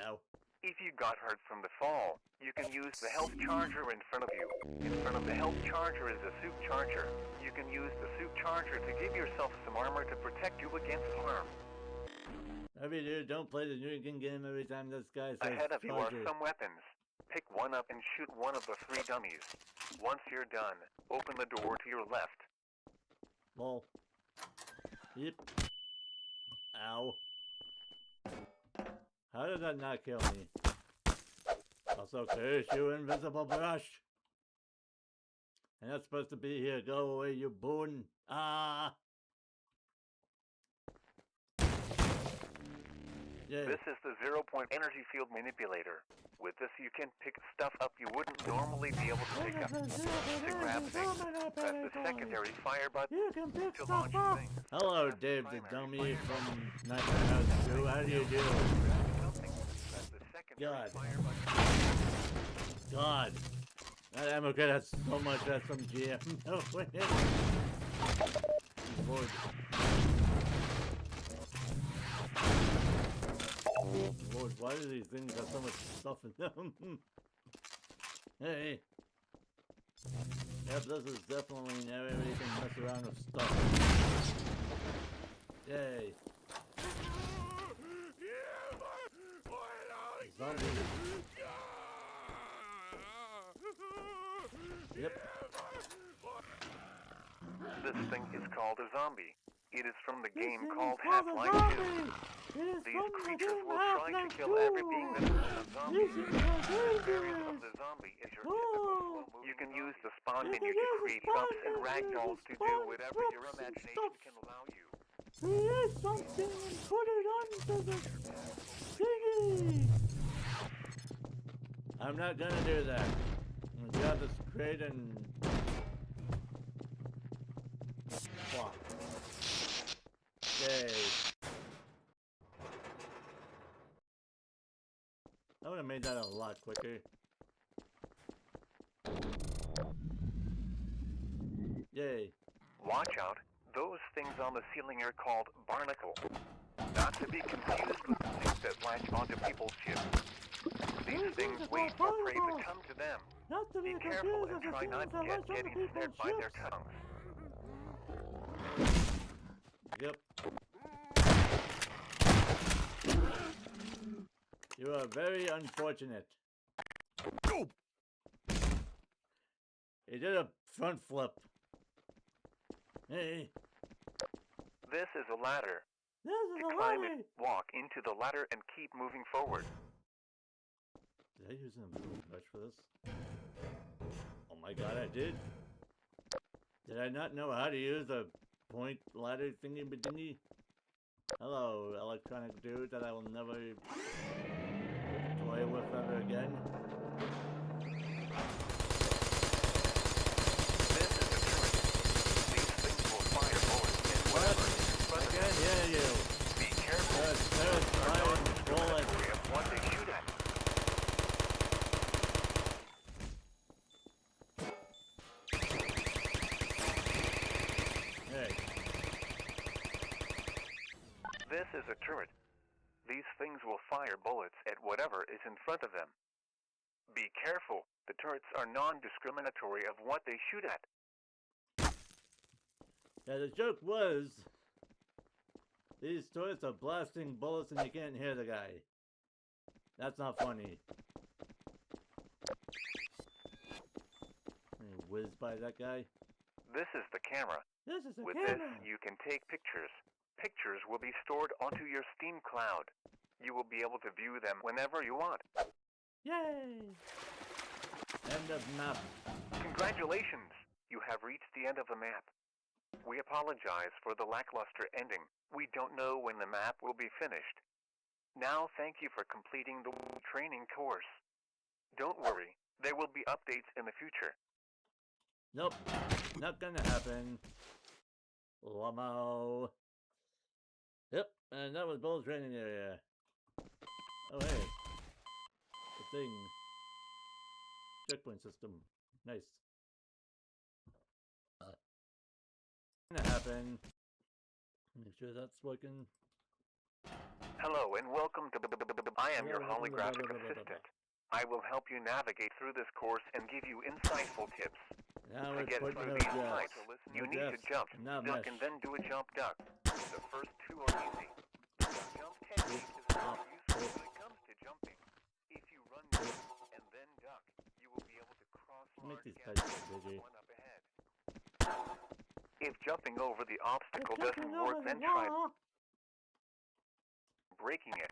Ow. If you got hurt from the fall, you can use the health charger in front of you. In front of the health charger is a suit charger. You can use the suit charger to give yourself some armor to protect you against harm. Every dude, don't play the drinking game every time this guy says Ahead of you are charger. some weapons. Pick one up and shoot one of the 3 dummies. Once you're done, open the door to your left. Lol. Yep. Ow. How did that not kill me? Also, curse you, invisible brush! I'm not supposed to be here. Go away, you boon! Ah! Yeah. This is the 0-point energy field manipulator. With this, you can pick stuff up you wouldn't normally be able to pick up. To grab things, press the secondary fire button You can pick to stuff launch up! things. Hello, Press the Dave the primary dummy fire from button. Nightmare House 2. How do you do? Something, press the secondary God. fire button. God. That ammo kit has so much SMG. No way. Lord. Lord, why do these things have so much stuff in them? Hey. Yep, this is definitely an area where you can mess around with stuff. Yay. Zombies. Yep. This thing is called a zombie. It is from the game This thing called is called a Half-Life 2. zombie. It is These from the creatures game will try to Half-Life kill 2. every being that is a zombie. This is The variant dangerous. of the zombie is your Oh. typical slow-moving. You can use the spawn You menu can to use the create spawn props and menu ragdolls to to do spawn whatever your props and imagination stuff. can allow you. Create something and put it onto the thingy. I'm not gonna do that. I'm gonna grab this crate and fuck. Yay. I would have made that a lot quicker. Yay. Watch out. Those things on the ceiling are called barnacles. Not to be confused with the things that latch onto people's ships. These things wait for prey to come to them. Not to Be be careful confused and with try the not things to that get latch onto getting people's snared by their ships. tongues. Yep. You are very unfortunate. He did a front flip. Hey. This is a ladder. This is To a climb ladder. it, walk into the ladder and keep moving forward. Did I use an invisible brush for this? Oh my god, I did. Did I not know how to use a point ladder thingy-badingy? Hello, electronic dude that I will never toy with ever again. This is a turret. These things will fire bullets and whatever is in front I of can't them. hear you. Be careful. There's Are firing bullets. non-discriminatory of what they shoot at. Hey, This is a turret. These things will fire bullets at whatever is in front of them. Be careful. The turrets are non-discriminatory of what they shoot at. yeah, the joke was these turrets are blasting bullets and you can't hear the guy. That's not funny. You whiz by that guy. This is the camera. This is a With camera. this, you can take pictures. Pictures will be stored onto your Steam cloud. You will be able to view them whenever you want. Yay! End of map. Congratulations! You have reached the end of the map. We apologize for the lackluster ending. We don't know when the map will be finished. Now thank you for completing the training course. Don't worry, there will be updates in the future. Nope, not gonna happen. Lamo. Yep, and that was Bull's training area. Oh hey, the thing. Checkpoint system. Nice. Gonna happen. Make sure that's working. Hello and welcome to I am your holographic assistant. I will help you navigate through this course and give you insightful tips. Now To it's get pointing through no these jets. sites, you need to jump, duck, and then do a jump duck. The first two are easy. The jump technique is very useful when it comes to jumping. If you run and then duck, you will be able to cross Make large these gaps guys with bigger. one up ahead. If jumping over the obstacle doesn't work, then try breaking it.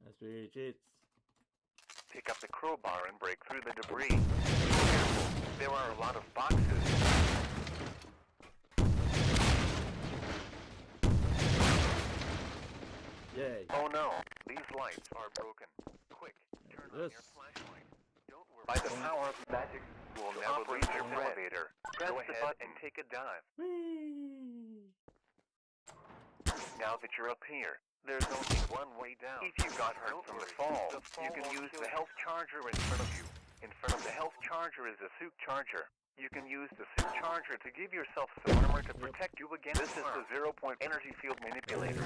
That's really cheats. Pick up the crowbar and break through the debris. There are a lot of boxes. Yay. Oh no, these lights are broken. Quick, turn on your flashlight. Don't worry. By the power of magic, you will never lose your elevator. Press the button and take a dive. Whee! Now that you're up here, there's only one way down. If you got hurt from the fall, you can use the health charger in front of you. In front of the health charger is a suit charger. You can use the suit charger to give yourself some armor to protect you against This is the 0-point energy field manipulator.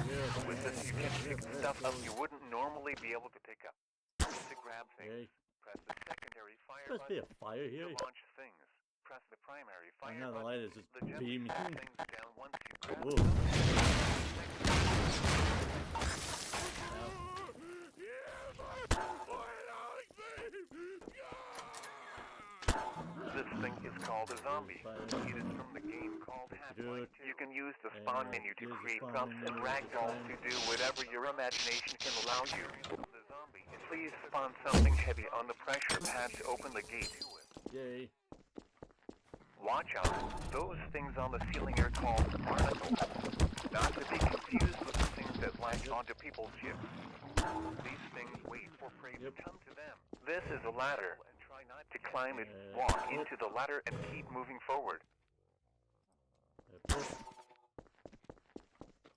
With this, you can pick stuff up you wouldn't normally be able to pick up. To grab things, press the secondary fire Must be a button fire here. to launch things. Press the primary fire now the button. light is just The jump beaming. things down once you grab Whoa. This thing is called a zombie. It is from the game called Half-Life 2. You can use the spawn menu to create prompts and ragdolls to do whatever your imagination can allow you. The zombie. Please spawn something heavy on the pressure pad to open the gate. Yay. Watch out. Those things on the ceiling are called barnacles. Not to be confused with the things that latch onto people's ships. These things wait for prey to come to them. This is a ladder. Try not to climb it. Walk into the ladder and keep moving forward.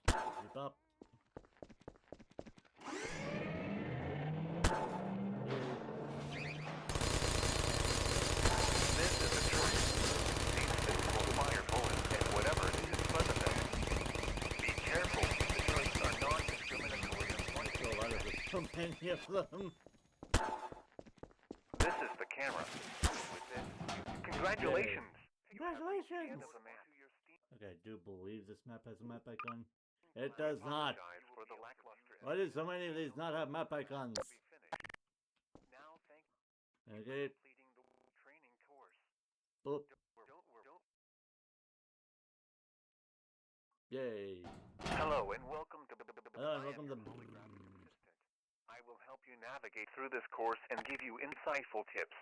Keep up. This is a choice. These things will fire bullets and whatever is in front of them. Be careful. The joints are non-discriminatory. So a lot of them. So many of them. This is the camera. With this, congratulations. Congratulations. Okay, I do believe this map has a map icon. It does not. Why do so many of these not have map icons? Okay. Boop. Yay. Hello and welcome to Hello and welcome to I will help you navigate through this course and give you insightful tips.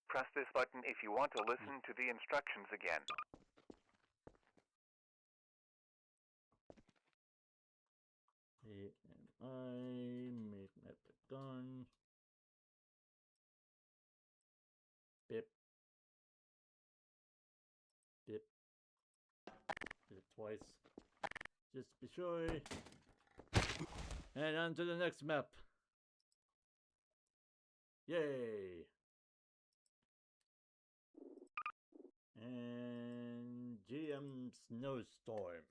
Press this button if you want to listen to the instructions again. I make map icon. Bip. Bip. Did it twice. Just to be sure. And on to the next map. Yay! And GM Snowstorm.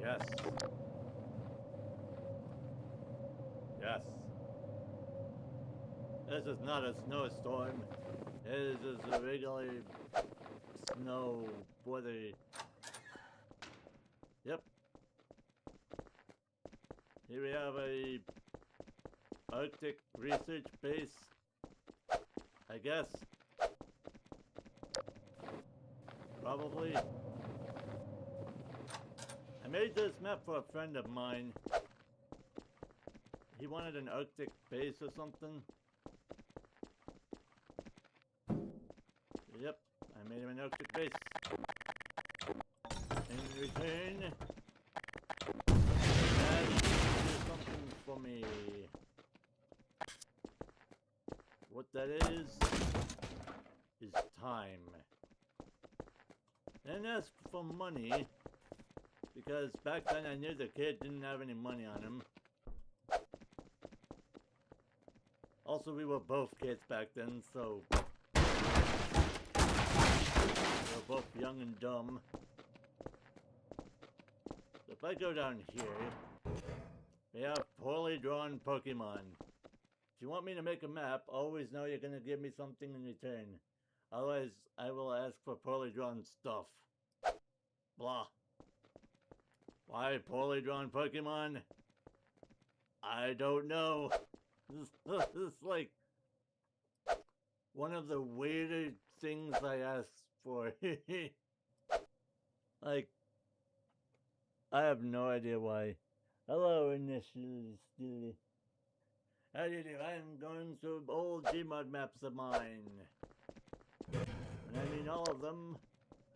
Yes. Yes. This is not a snowstorm. This is a regular snow weather. Yep. Here we have a Arctic research base, I guess. Probably. I made this map for a friend of mine. He wanted an Arctic base or something. Yep, I made him an Arctic base. Return. And do something for me. What that is time. And ask for money, because back then I knew the kid didn't have any money on him. Also, we were both kids back then, so we were both young and dumb. So if I go down here, we have poorly drawn Pokemon. If you want me to make a map, always know you're going to give me something in return. Otherwise, I will ask for poorly drawn stuff. Blah. Why poorly drawn Pokemon? I don't know. This is like one of the weirder things I asked for. Like, I have no idea why. Hello, initially. How do you do? I'm going through old Gmod maps of mine. And I mean all of them.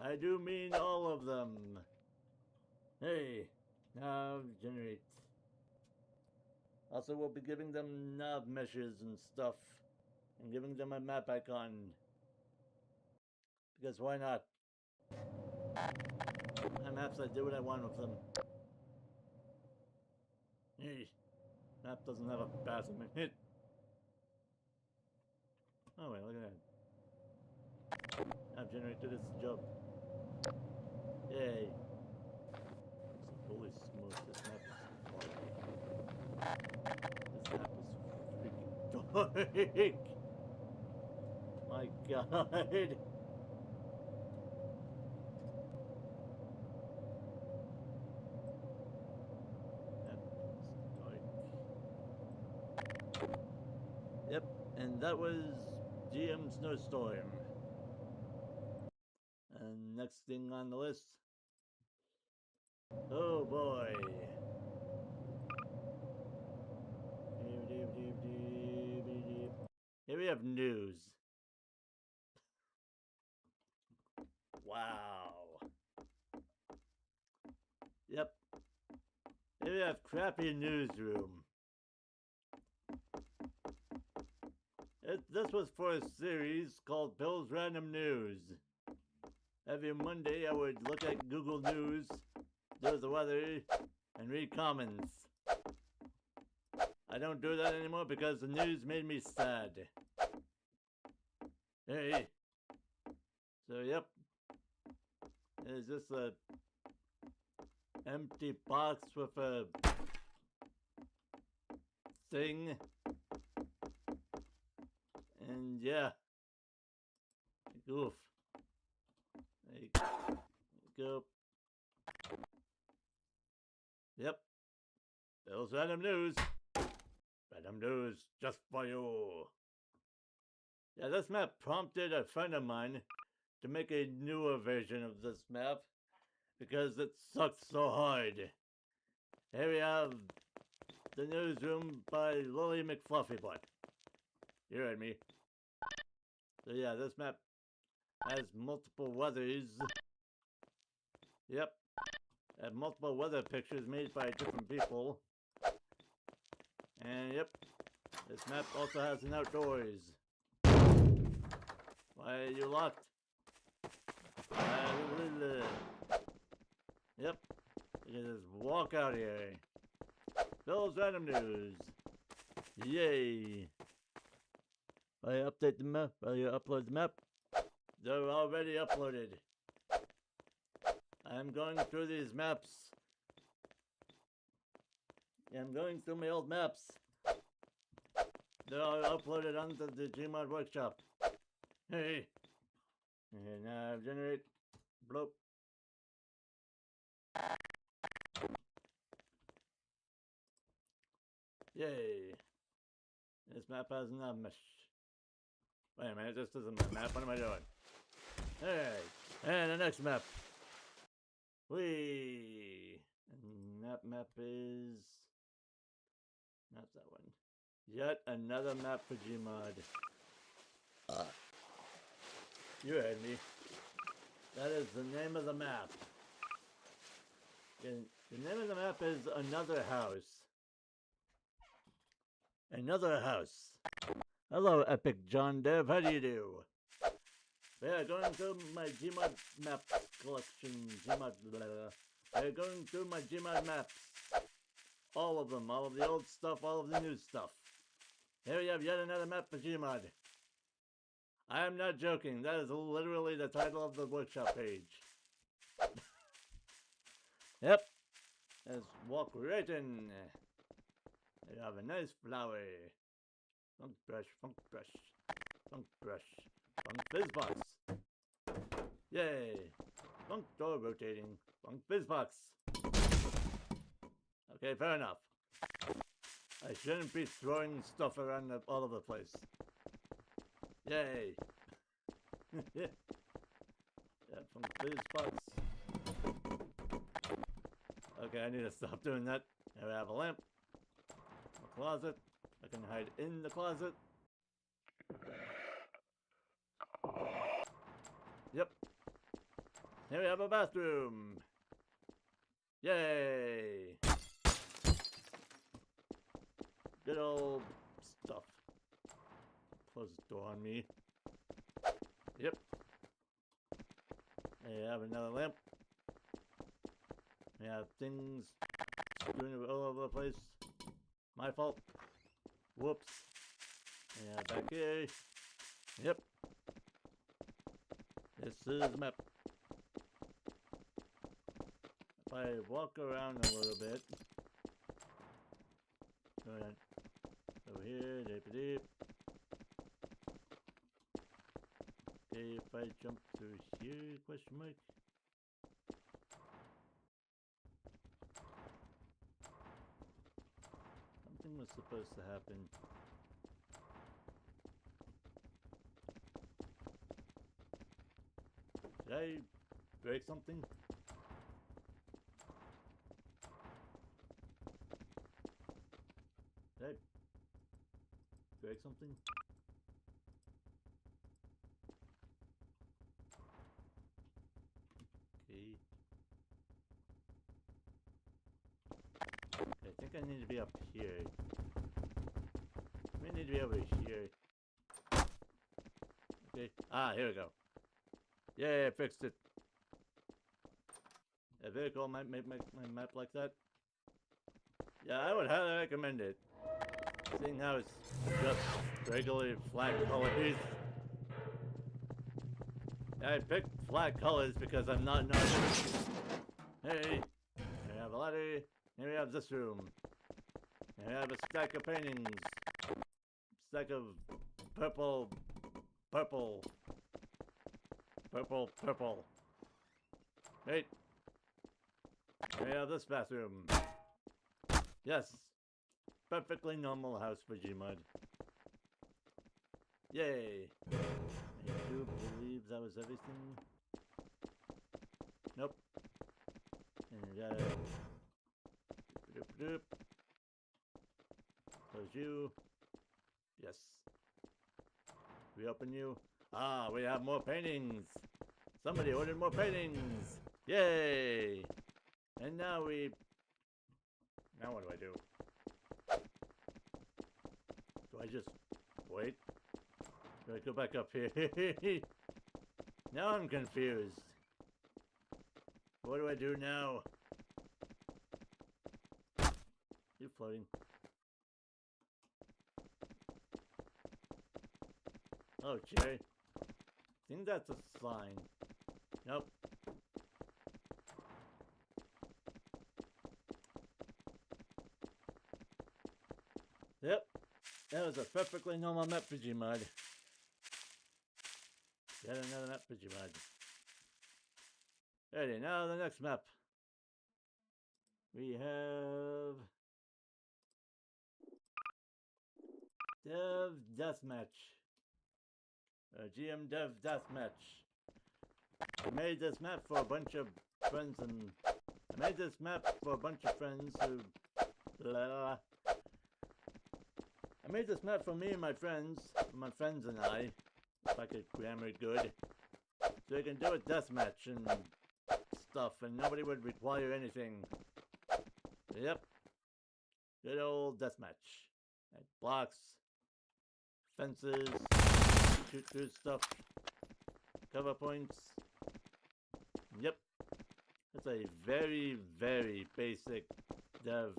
I do mean all of them. Hey, now generate. Also, we'll be giving them nav meshes and stuff. And giving them a map icon. Because why not? My maps, I do what I want with them. Hey, map doesn't have a bathroom in it. Oh wait, look at that. I've generated this job. Yay. Holy smokes, this map is dark. This map is freaking dark. My god. That is dark. Yep, and that was GM Snowstorm. And next thing on the list. Oh boy. Here we have news. Wow. Yep. Here we have crappy newsroom. This was for a series called Bill's Random News. Every Monday I would look at Google News, do the weather, and read comments. I don't do that anymore because the news made me sad. Hey. So yep. It's just a empty box with a thing. And yeah. Goof. There you go. Yep. Bill's Random News. Random News just for you. Yeah, this map prompted a friend of mine to make a newer version of this map because it sucks so hard. Here we have the newsroom by Lily McFluffybutt. You heard me. So yeah, this map has multiple weathers. Yep. Have multiple weather pictures made by different people. And yep, this map also has an outdoors. Why are you locked? Yep, you can just walk out here. Bill's Random News. Yay. I update the map, I upload the map. They're already uploaded. I'm going through these maps. I'm going through my old maps. They're all uploaded onto the Gmod workshop. Hey. And now generate. Bloop. Yay. This map has no mesh. Wait a minute, this isn't my map. What am I doing? Hey. And the next map. Whee! And that map is not that one. Yet another map for Gmod. You heard me. That is the name of the map. And the name of the map is Another House. Another House. Hello, Epic John Dev. How do you do? Yeah, going through my Gmod map collection. Gmod. Yeah, going through my Gmod maps. All of them. All of the old stuff. All of the new stuff. Here we have yet another map for Gmod. I am not joking. That is literally the title of the workshop page. Yep. Let's walk right in. You have a nice flower. Funk brush, funk brush, funk brush, funk fizzbox. Yay! Funk door rotating, funk fizzbox. Okay, fair enough. I shouldn't be throwing stuff around all over the place. Yay! Yeah, funk fizzbox. Okay, I need to stop doing that. Here I have a lamp. A closet. I can hide in the closet. Yep. Here we have a bathroom. Yay! Good old stuff. Close the door on me. Yep. I have another lamp. We have things doing it all over the place. My fault. Whoops. Yeah, back here. Yep. This is the map. If I walk around a little bit. Go ahead. Over here, deep deep. Okay, if I jump through here, question mark. Something was supposed to happen. Did I break something? Did I break something? Okay. I think I need to be up here. I need to be over here. Okay. Ah, here we go. Yeah, I fixed it. A vehicle might make my map like that. Yeah, I would highly recommend it. Seeing how it's just regularly flat colors. I picked flat colors because I'm not normal. Hey, here we have a ladder. Here we have this room. Here we have a stack of paintings. Stack of purple. Wait. Here we have this bathroom. Yes. Perfectly normal house for Gmod. Yay. I do believe that was everything. Nope. And we got doop. Close you. Yes. We open you. Ah, we have more paintings. Somebody ordered more paintings. Yay. And now what do I do? Do I just wait? Do I go back up here? Now I'm confused. What do I do now? You floating. Oh, Jerry. I think that's a sign. Nope. Yep. That was a perfectly normal map for Gmod. Yet another map for Gmod. Ready, now the next map. We have Dev Deathmatch. GM Dev Deathmatch. I made this map for a bunch of friends who I made this map for me and my friends and I, if I could grammar good, so we can do a deathmatch and stuff and nobody would require anything. Yep. Good old deathmatch. Like blocks, fences, shoot through stuff, cover points. Yep. That's a very, very basic deathmatch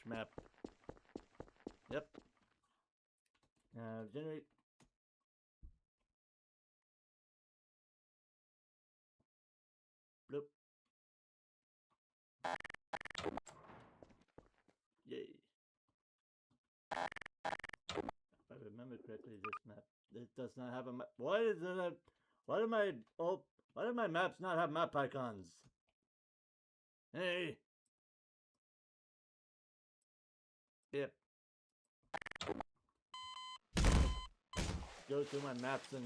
map. Yep. Generate. Bloop. Yay. If I remember correctly, this map, it does not have a map. Why is it? Why do my maps not have map icons? Hey. Yep. Go through my maps and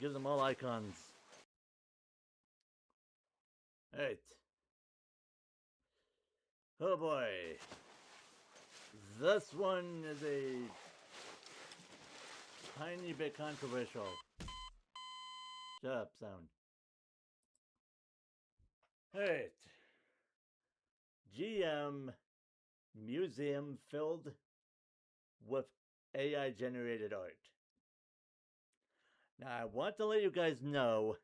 give them all icons. Alright. Oh boy. This one is a tiny bit controversial. Shut up, sound. Alright. GM museum filled with AI generated art. Now I want to let you guys know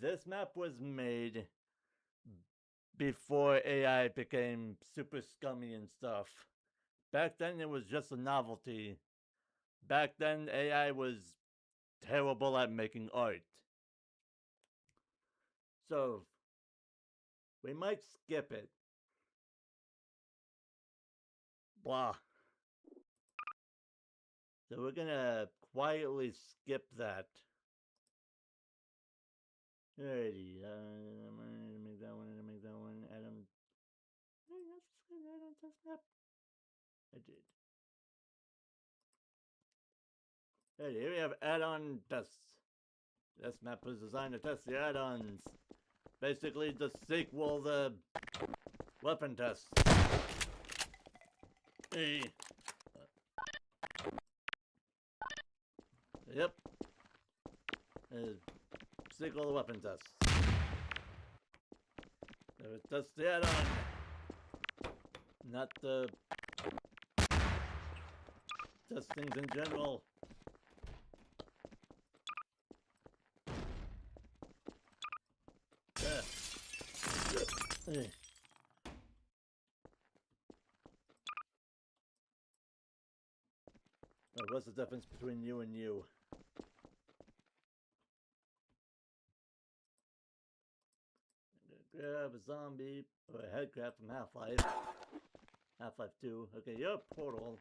this map was made before AI became super scummy and stuff. Back then it was just a novelty. Back then AI was terrible at making art. So we might skip it. Blah. So we're gonna quietly skip that. Alrighty, make that one, Adam. Hey, that's good, Adam, test map. I did. Alrighty, here we have add-on tests. This map was designed to test the add-ons. Basically, the sequel, the weapon test. Hey. Yep. Sequel the weapon test. Test the add-on. Not the test things in general. What's the difference between you and you? Grab a zombie or a head crab from Half-Life. Half-Life 2. Okay, you're a Portal.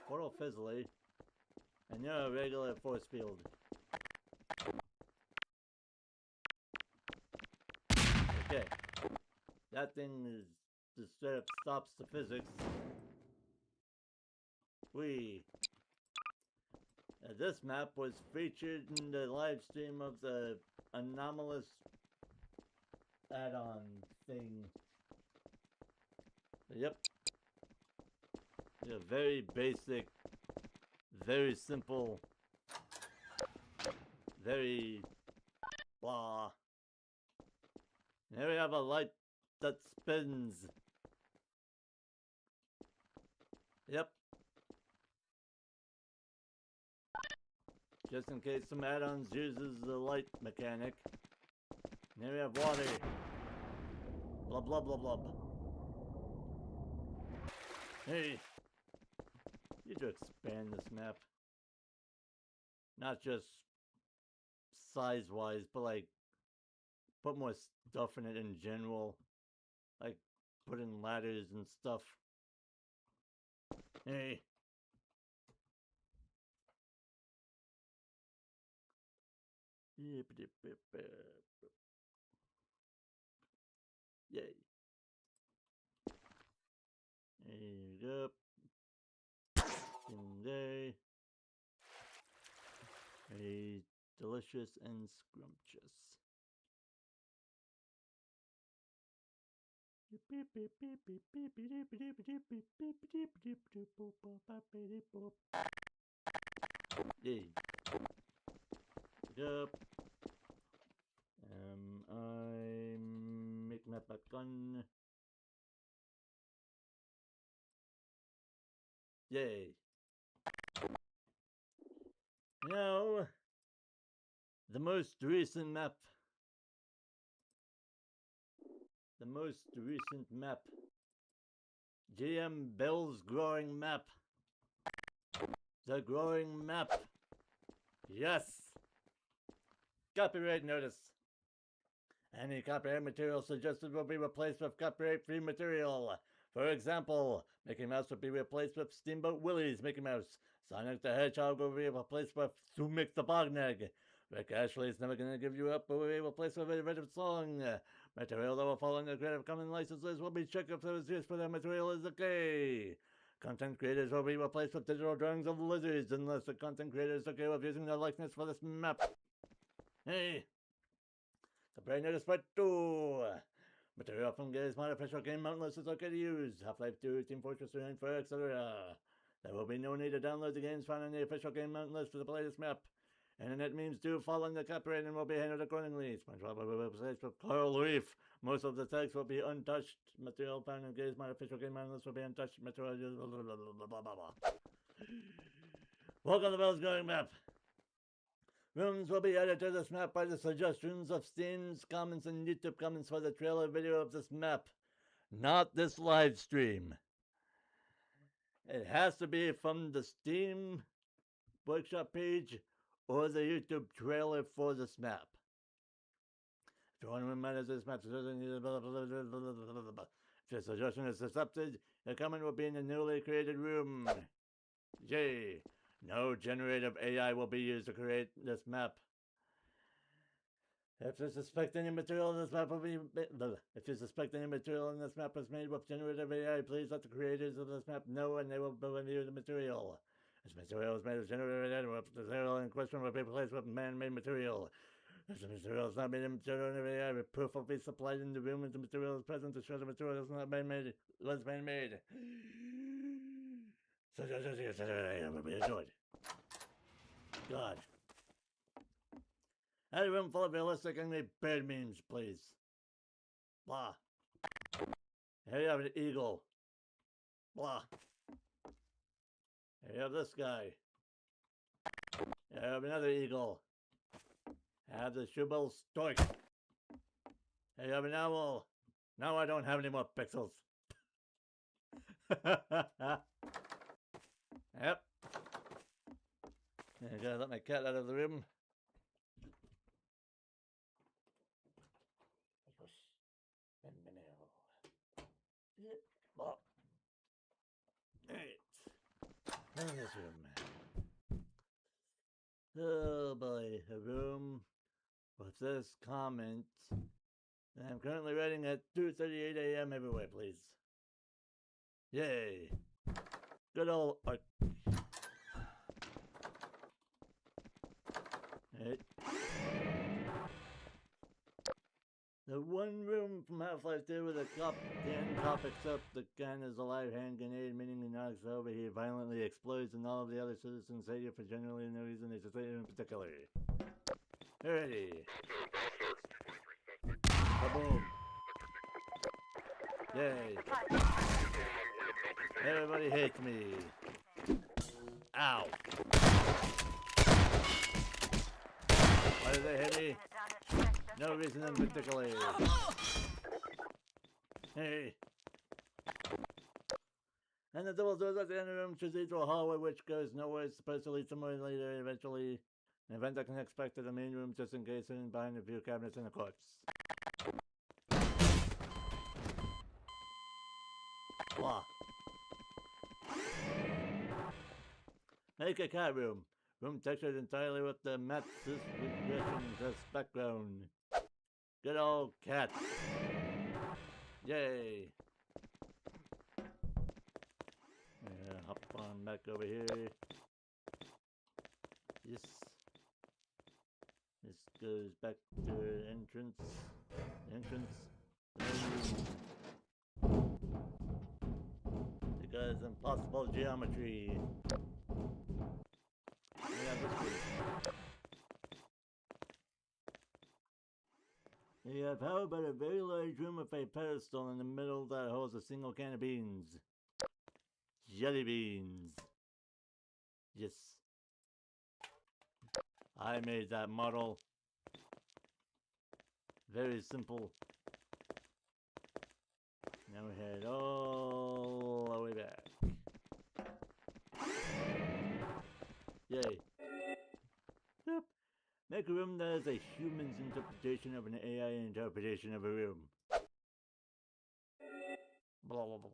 Portal Fizzly. And you're a regular force field. Okay. That thing is just straight up stops the physics. This map was featured in the live stream of the anomalous add-on thing. Yep. Yeah, very basic, very simple, very blah. And here we have a light that spins. Yep. Just in case some add-ons uses the light mechanic. And here we have water. Blah blah blah blah. Hey, you need to expand this map. Not just size-wise, but like put more stuff in it in general. Like put in ladders and stuff. Hey. Yay. There you go. Day. A delicious and scrumptious. Yay. Yep. I make map back on. Yay. Now, the most recent map. The most recent map. GM Bill's growing map. The growing map. Yes. Copyright notice. Any copyright material suggested will be replaced with copyright-free material. For example, Mickey Mouse will be replaced with Steamboat Willie's Mickey Mouse. Sonic the Hedgehog will be replaced with Sumik the Bognag. Rick Ashley's Never Gonna Give You Up will be replaced with a rhythm song. Material that will fall under Creative Commons licenses will be checked if there is use for that material is okay. Content creators will be replaced with digital drawings of lizards unless the content creator is okay with using their likeness for this map. Hey! Copyright notice part 2. Material from Garry's mod official game mountain list is okay to use. Half-Life 2, Team Fortress 3, 4, etc. There will be no need to download the games found on the official game mountain list to play this map. Internet memes do fall under copyright and will be handled accordingly. SpongeBob will be replaced with Coral Reef. Most of the text will be untouched. Material found in Garry's mod official game mountain list will be untouched. Material blah, blah, blah, blah. Welcome to Bill's Growing Map. Rooms will be added to this map by the suggestions of Steam's comments and YouTube comments for the trailer video of this map, not this live stream. It has to be from the Steam Workshop page or the YouTube trailer for this map. If you want to remind us this map, if your suggestion is accepted, your comment will be in the newly created room. Yay! No generative AI will be used to create this map. If you suspect any material in this map will be if you suspect any material in this map was made with generative AI, please let the creators of this map know and they will review the material. This material is made of generative AI, the material in question will be replaced with man-made material. If the material is not made in generative AI, the proof will be supplied in the room if the material is present to show the material is not man-made. Was man-made. God. Add a room full of realistic angry bird memes, please. Blah. Here you have an eagle. Blah. Here you have this guy. Here you have another eagle. I have the shoebill stork. Here you have an owl. Now I don't have any more pixels. Yep. I gotta let my cat out of the room. In this room. Oh boy, a room with this comment. I'm currently writing at 2:38 a.m. everywhere, please. Yay. Good old art. Right. The one room from Half-Life 2 with a cup, the end cup, except the gun is a live hand grenade, meaning he knocks over, he violently explodes, and all of the other citizens hate you for generally no reason, they just hate you in particular. Alrighty. Kaboom. Yay. Everybody hates me. Ow. Why did they hit me? No reason in particular. Hey. And the double doors at the end of the room should lead to a hallway which goes nowhere. It's supposed to lead somewhere later, eventually. An event I can expect to the main room just in case hidden behind the view cabinets and the corpse. Blah. Make a cat room. Room textured entirely with the matte regressions as background. Good old cat. Yay. Yeah, hop on back over here. Yes. This goes back to entrance. Because impossible geometry. You have power but a very large room with a pedestal in the middle that holds a single can of beans. Jelly beans. Yes. I made that model. Very simple. Now we head all the way back. Yay. Yep. Make a room that is a human's interpretation of an AI interpretation of a room. Blah blah blah.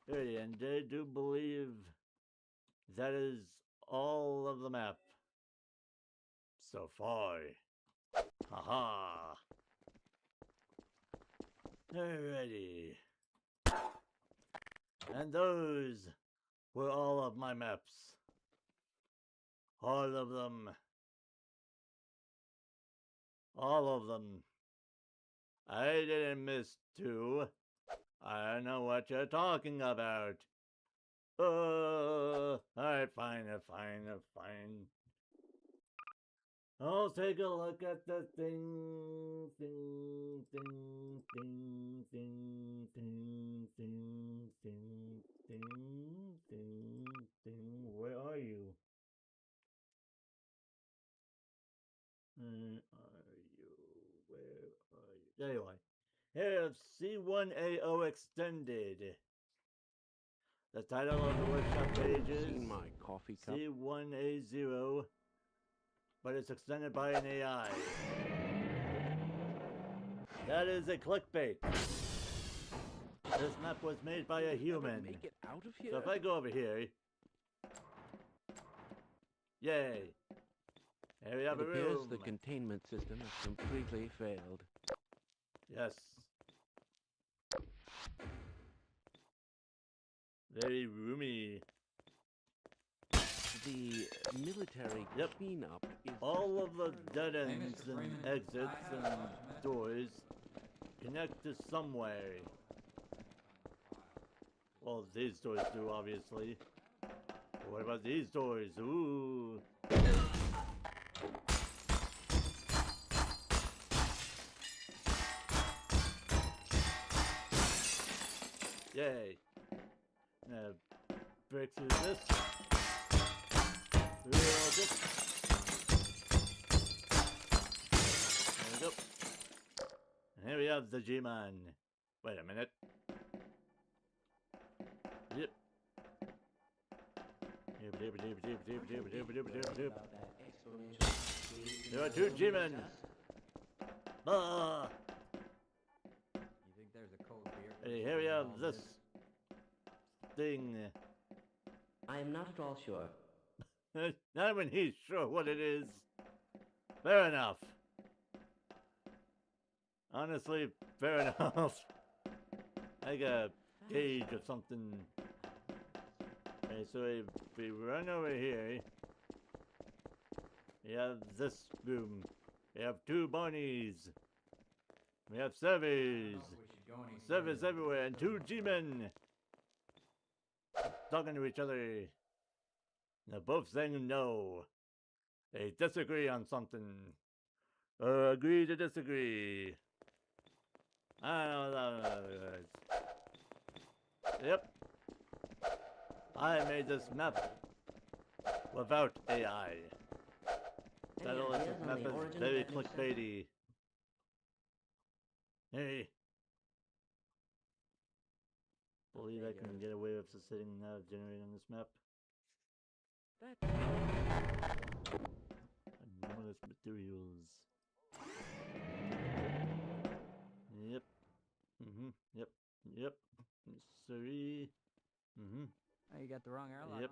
And I do believe that is all of the map. So far. Haha. Alrighty. And those were all of my maps. All of them. All of them. I didn't miss two. I don't know what you're talking about. Alright, fine. I'll take a look at the thing. Where are you? There you are. Here, C1AO Extended. The title of the workshop page is Seen my coffee cup? C1A0, but it's extended by an AI. That is a clickbait. This map was made by a human. Make it out of here? So if I go over here, yay. Here we have It a appears room. the containment system has completely failed. Yes. Very roomy. The military cleanup is All of the dead Hey, ends Mr. and Freeman. exits I and have a doors connect to somewhere. Well, these doors do, obviously. But what about these doors? Ooh. Yay. Break through this. Real good. There we go. And here we have the G-Man. Wait a minute. Yep. There are two G-Men. Ah. You think there's a cold beer? Hey, here we have this thing. I am not at all sure. Not when he's sure what it is. Fair enough. Honestly, fair enough. Like a gauge or something. Okay, so if we run over here, we have this room. We have two bunnies. We have servers. Servers everywhere, and two G-men talking to each other. They're both saying no. They disagree on something. Or agree to disagree. I don't know. Yep. I made this map without AI. Title of this map is very clickbaity. Hey. Believe I can get away with sitting now generating this map. Anomalous materials. Yep. Yep. Yep. Sorry. Oh, you got the wrong airline. Yep.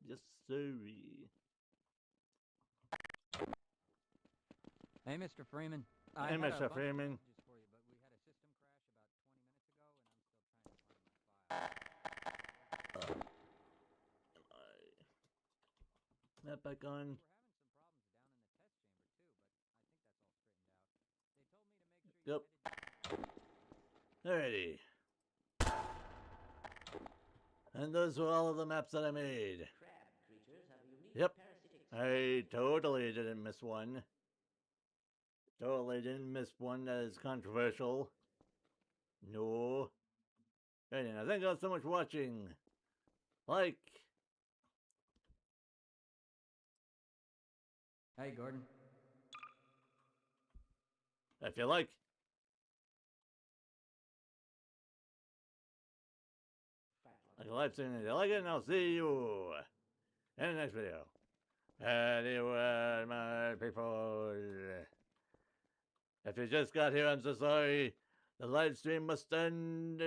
Yes, sorry. Hey, Mr. Freeman. Hey, Mr. Freeman. Just for you, but we had a system crash about 20 minutes ago, and I'm still trying to find my file. Map back on. We're having some problems down in the test chamber too, but I think that's all straightened out. They told me to make sure you Yep. Alrighty. And those were all of the maps that I made. Crab creatures have a I totally didn't miss one. Totally didn't miss one that is controversial. No. Anyway, thank you all so much for watching. Like. Hey, Gordon. If you like. Like a live stream if you like it, and I'll see you in the next video. Anyway, my people. If you just got here, I'm so sorry. The live stream must end.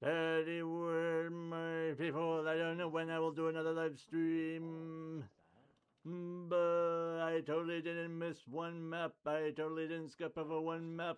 Very well, my people. I don't know when I will do another live stream. But I totally didn't miss one map. I totally didn't skip over one map.